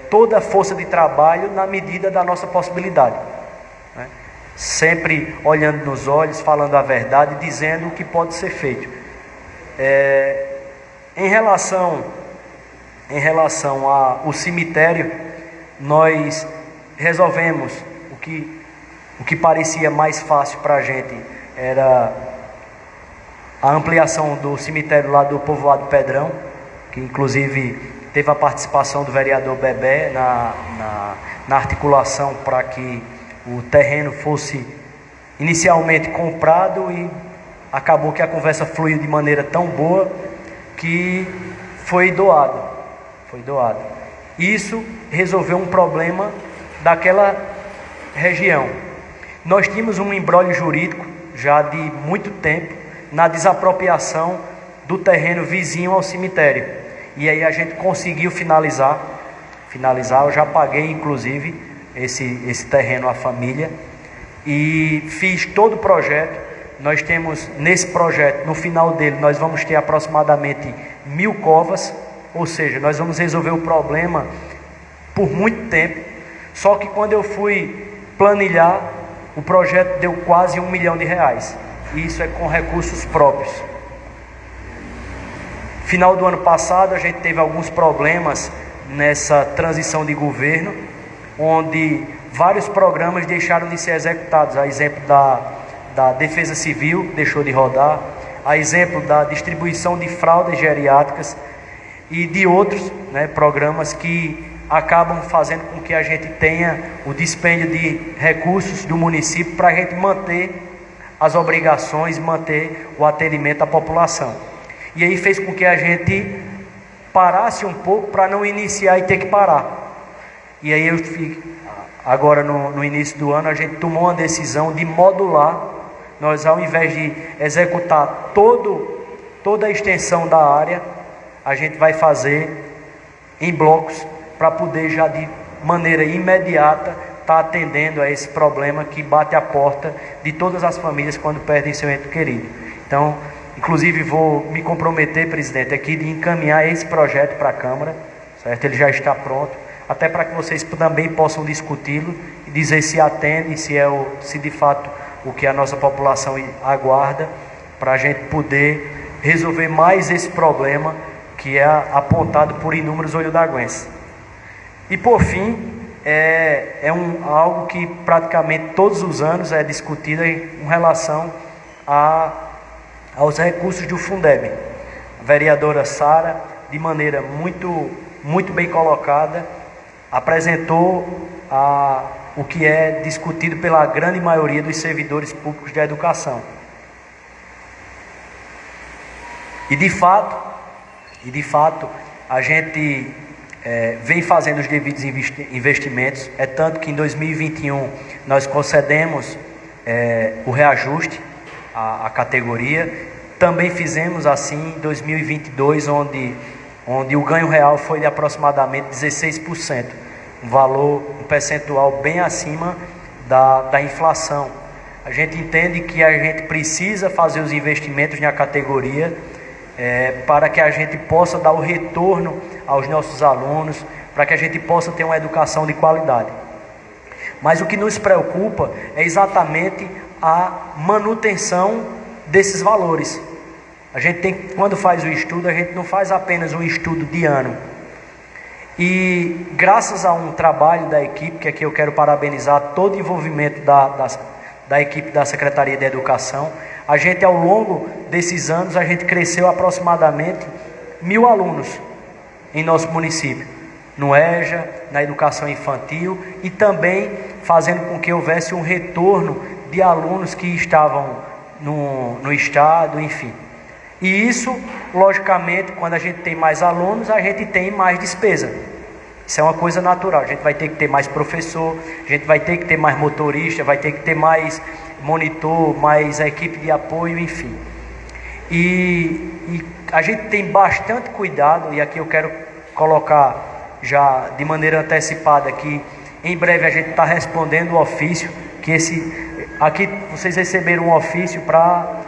toda a força de trabalho na medida da nossa possibilidade, né? Sempre olhando nos olhos, falando a verdade, dizendo o que pode ser feito. Em relação ao cemitério, nós resolvemos o que parecia mais fácil para a gente, era a ampliação do cemitério lá do povoado Pedrão, que inclusive teve a participação do vereador Bebé na articulação para que o terreno fosse inicialmente comprado, e acabou que a conversa fluiu de maneira tão boa que foi doado. Isso resolveu um problema daquela região. Nós tínhamos um imbróglio jurídico já de muito tempo na desapropriação do terreno vizinho ao cemitério. E aí a gente conseguiu finalizar, eu já paguei inclusive esse terreno à família e fiz todo o projeto. Nós temos nesse projeto, no final dele, nós vamos ter aproximadamente 1000 covas, ou seja, nós vamos resolver o problema por muito tempo. Só que quando eu fui planilhar, o projeto deu quase R$1 milhão, e isso é com recursos próprios. Final do ano passado a gente teve alguns problemas nessa transição de governo, onde vários programas deixaram de ser executados. A exemplo da Defesa Civil deixou de rodar, a exemplo da distribuição de fraldas geriátricas e de outros, né, programas que acabam fazendo com que a gente tenha o dispêndio de recursos do município para a gente manter as obrigações, manter o atendimento à população. E aí fez com que a gente parasse um pouco para não iniciar e ter que parar. E aí agora no início do ano a gente tomou uma decisão de modular. Nós, ao invés de executar toda a extensão da área, a gente vai fazer em blocos para poder já de maneira imediata estar atendendo a esse problema que bate a porta de todas as famílias quando perdem seu ente querido. Então, inclusive vou me comprometer, presidente, aqui de encaminhar esse projeto para a Câmara, certo? Ele já está pronto, até para que vocês também possam discuti-lo e dizer se atende, se de fato o que a nossa população aguarda, para a gente poder resolver mais esse problema que é apontado por inúmeros olhodaguenses. E por fim, algo que praticamente todos os anos é discutido em relação aos recursos do Fundeb. A vereadora Sara, de maneira muito bem colocada, apresentou o que é discutido pela grande maioria dos servidores públicos da educação. E de fato, a gente vem fazendo os devidos investimentos. É tanto que em 2021 nós concedemos o reajuste à categoria. Também fizemos assim em 2022, onde o ganho real foi de aproximadamente 16%, um percentual bem acima da inflação A gente entende que a gente precisa fazer os investimentos na categoria para que a gente possa dar o retorno aos nossos alunos, para que a gente possa ter uma educação de qualidade. Mas o que nos preocupa é exatamente a manutenção desses valores. A gente tem, quando faz o estudo, a gente não faz apenas um estudo de ano. E graças a um trabalho da equipe, que aqui eu quero parabenizar todo o envolvimento da equipe da Secretaria de Educação, a gente ao longo desses anos, a gente cresceu aproximadamente 1.000 alunos em nosso município, no EJA, na educação infantil, e também fazendo com que houvesse um retorno de alunos que estavam no estado, enfim. E isso, logicamente, quando a gente tem mais alunos, a gente tem mais despesa. Isso é uma coisa natural. A gente vai ter que ter mais professor, a gente vai ter que ter mais motorista, vai ter que ter mais monitor, mais equipe de apoio, enfim. E a gente tem bastante cuidado, e aqui eu quero colocar já de maneira antecipada que em breve a gente está respondendo o ofício, que aqui vocês receberam um ofício para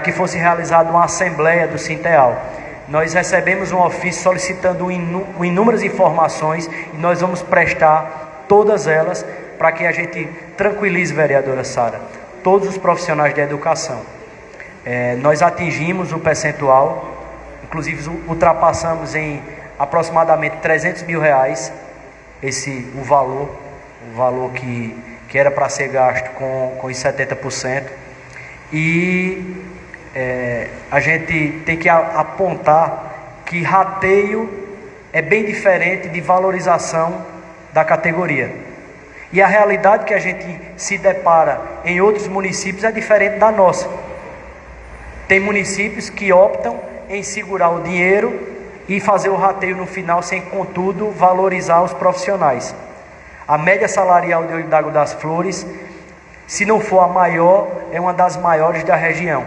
que fosse realizada uma assembleia do Sinteal. Nós recebemos um ofício solicitando inúmeras informações e nós vamos prestar todas elas para que a gente tranquilize, vereadora Sara, todos os profissionais da educação. Nós atingimos o percentual, inclusive ultrapassamos em aproximadamente R$300 mil o valor que era para ser gasto com os 70%. E a gente tem que apontar que rateio é bem diferente de valorização da categoria. E a realidade que a gente se depara em outros municípios é diferente da nossa. Tem municípios que optam em segurar o dinheiro e fazer o rateio no final sem, contudo, valorizar os profissionais. A média salarial de Olho d'Água das Flores, se não for a maior, é uma das maiores da região.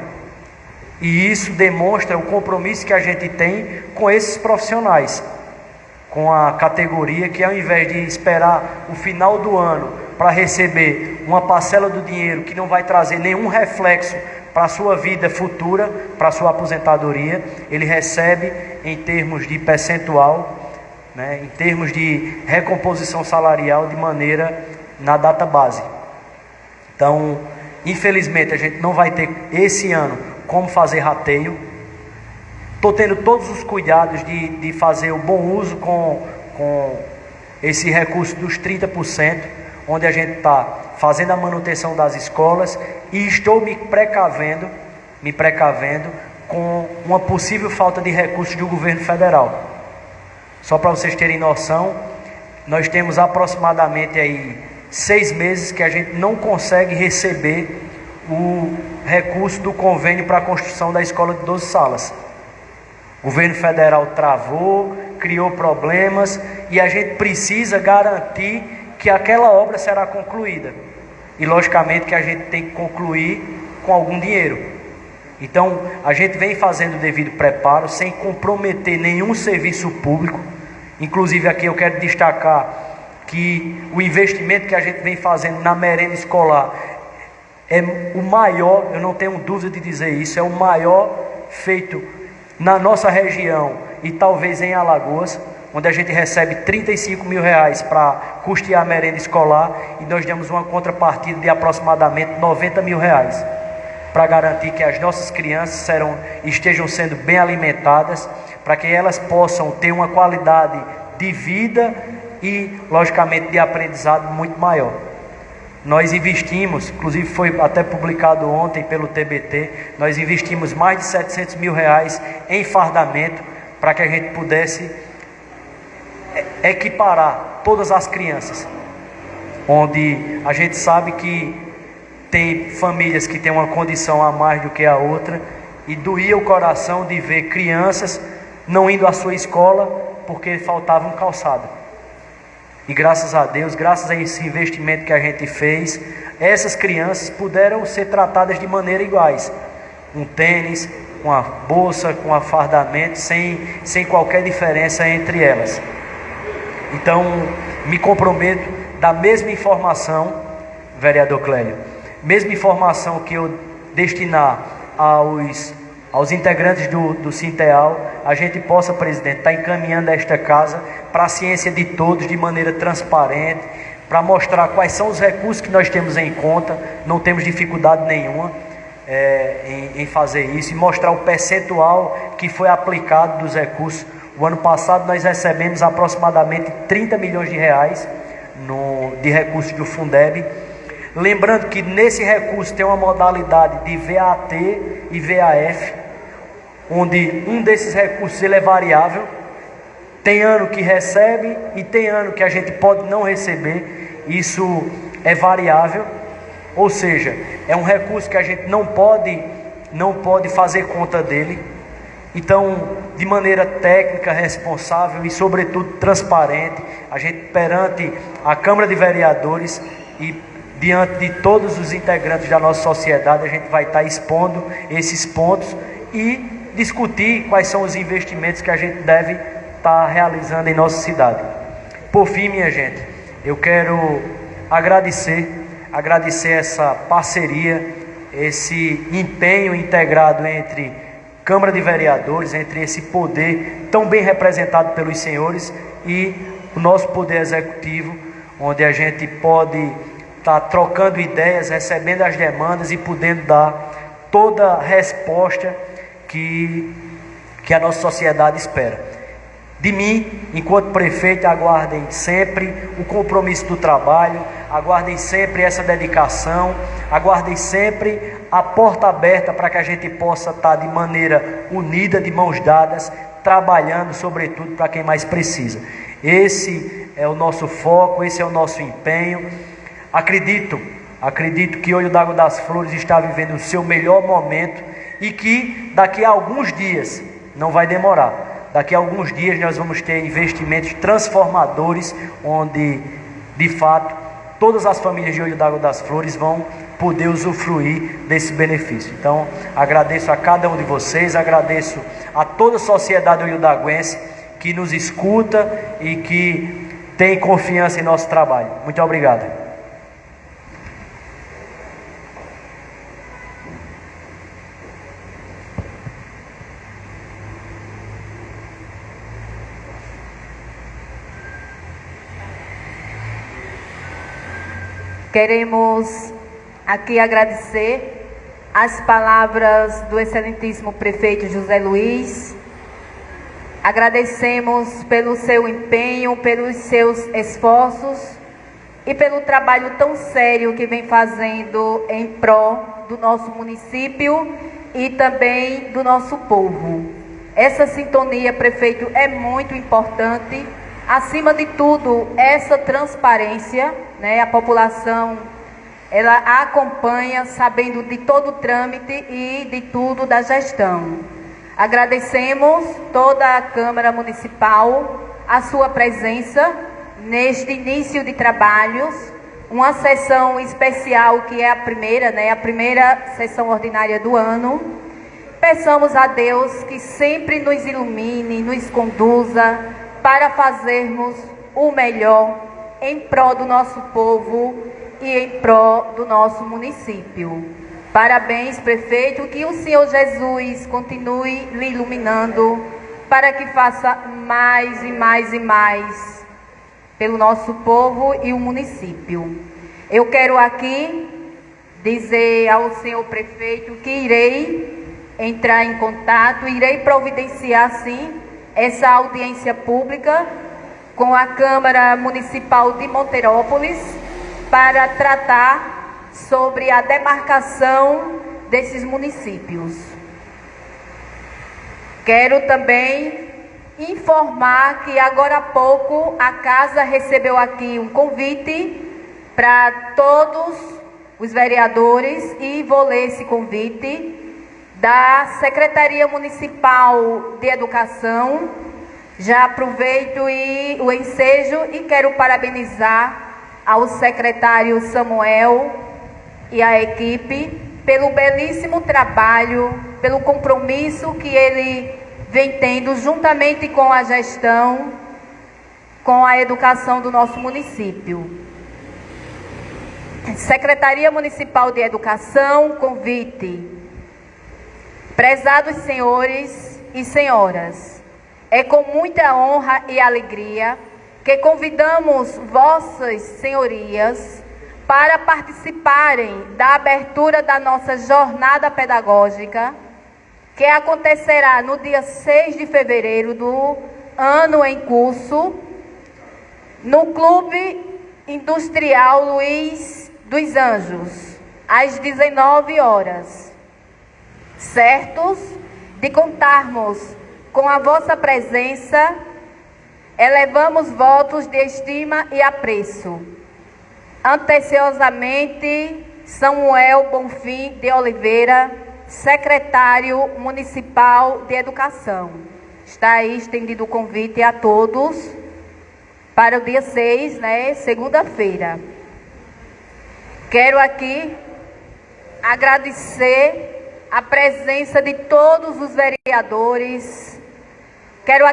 E isso demonstra o compromisso que a gente tem com esses profissionais, com a categoria que, ao invés de esperar o final do ano para receber uma parcela do dinheiro que não vai trazer nenhum reflexo para a sua vida futura, para a sua aposentadoria, ele recebe em termos de percentual, né, em termos de recomposição salarial de maneira na data base. Então, infelizmente, a gente não vai ter esse ano como fazer rateio. Estou tendo todos os cuidados de fazer o bom uso com esse recurso dos 30%, onde a gente está fazendo a manutenção das escolas e estou me precavendo com uma possível falta de recursos do governo federal. Só para vocês terem noção, nós temos aproximadamente aí 6 meses que a gente não consegue receber o recurso do convênio para a construção da escola de 12 salas. O governo federal travou, criou problemas e a gente precisa garantir que aquela obra será concluída. E logicamente que a gente tem que concluir com algum dinheiro. Então a gente vem fazendo o devido preparo sem comprometer nenhum serviço público. Inclusive aqui eu quero destacar que o investimento que a gente vem fazendo na merenda escolar é o maior, eu não tenho dúvida de dizer isso, é o maior feito na nossa região e talvez em Alagoas, onde a gente recebe R$35 mil para custear a merenda escolar e nós damos uma contrapartida de aproximadamente R$90 mil para garantir que as nossas crianças estejam sendo bem alimentadas, para que elas possam ter uma qualidade de vida e, logicamente, de aprendizado muito maior. Nós investimos, inclusive foi até publicado ontem pelo TBT, nós investimos mais de R$700 mil em fardamento para que a gente pudesse equiparar todas as crianças, onde a gente sabe que tem famílias que têm uma condição a mais do que a outra e doía o coração de ver crianças não indo à sua escola porque faltava um calçado. E graças a Deus, graças a esse investimento que a gente fez, essas crianças puderam ser tratadas de maneira iguais. Um tênis, com a bolsa, com afardamento, sem qualquer diferença entre elas. Então, me comprometo da mesma informação, vereador Clélio. Mesma informação que eu destinar aos integrantes do Sinteal, a gente possa, presidente, estar encaminhando esta casa para a ciência de todos de maneira transparente, para mostrar quais são os recursos que nós temos em conta, não temos dificuldade nenhuma em fazer isso, e mostrar o percentual que foi aplicado dos recursos. O ano passado nós recebemos aproximadamente 30 milhões de reais de recursos do Fundeb. Lembrando que nesse recurso tem uma modalidade de VAT e VAF, onde um desses recursos ele é variável. Tem ano que recebe e tem ano que a gente pode não receber. Isso é variável, ou seja, é um recurso que a gente não pode fazer conta dele. Então, de maneira técnica, responsável e sobretudo transparente, a gente perante a Câmara de Vereadores e diante de todos os integrantes da nossa sociedade, a gente vai estar expondo esses pontos e discutir quais são os investimentos que a gente deve estar realizando em nossa cidade. Por fim, minha gente, eu quero agradecer essa parceria, esse empenho integrado entre Câmara de Vereadores, entre esse poder tão bem representado pelos senhores e o nosso poder executivo, onde a gente pode estar trocando ideias, recebendo as demandas e podendo dar toda a resposta que a nossa sociedade espera. De mim, enquanto prefeito, aguardem sempre o compromisso do trabalho, aguardem sempre essa dedicação, aguardem sempre a porta aberta para que a gente possa estar de maneira unida, de mãos dadas, trabalhando sobretudo para quem mais precisa. Esse é o nosso foco, esse é o nosso empenho. Acredito que Olho d'Água das Flores está vivendo o seu melhor momento e que daqui a alguns dias, não vai demorar, daqui a alguns dias nós vamos ter investimentos transformadores, onde de fato todas as famílias de Olho d'Água das Flores vão poder usufruir desse benefício. Então agradeço a cada um de vocês, agradeço a toda a sociedade olhodaguense que nos escuta e que tem confiança em nosso trabalho. Muito obrigado. Queremos aqui agradecer as palavras do excelentíssimo prefeito José Luiz. Agradecemos pelo seu empenho, pelos seus esforços e pelo trabalho tão sério que vem fazendo em prol do nosso município e também do nosso povo. Essa sintonia, prefeito, é muito importante. Acima de tudo, essa transparência, né? A população, ela acompanha, sabendo de todo o trâmite e de tudo da gestão. Agradecemos toda a Câmara Municipal, a sua presença neste início de trabalhos, uma sessão especial que é a primeira, né? A primeira sessão ordinária do ano. Peçamos a Deus que sempre nos ilumine, nos conduza para fazermos o melhor em prol do nosso povo e em prol do nosso município. Parabéns, prefeito, que o Senhor Jesus continue lhe iluminando para que faça mais e mais e mais pelo nosso povo e o município. Eu quero aqui dizer ao senhor prefeito que irei entrar em contato, irei providenciar sim essa audiência pública com a Câmara Municipal de Monterópolis para tratar sobre a demarcação desses municípios. Quero também informar que agora há pouco a casa recebeu aqui um convite para todos os vereadores e vou ler esse convite da Secretaria Municipal de Educação. Já aproveito o ensejo e quero parabenizar ao secretário Samuel e a equipe pelo belíssimo trabalho, pelo compromisso que ele vem tendo juntamente com a gestão, com a educação do nosso município. Secretaria Municipal de Educação, convite. Prezados senhores e senhoras, é com muita honra e alegria que convidamos vossas senhorias para participarem da abertura da nossa jornada pedagógica, que acontecerá no dia 6 de fevereiro do ano em curso, no Clube Industrial Luiz dos Anjos, às 19 horas. Certos de contarmos com a vossa presença, elevamos votos de estima e apreço. Anteciosamente, Samuel Bonfim de Oliveira, secretário municipal de Educação. Está aí estendido o convite a todos para o dia 6, segunda-feira. Quero aqui agradecer a presença de todos os vereadores. Quero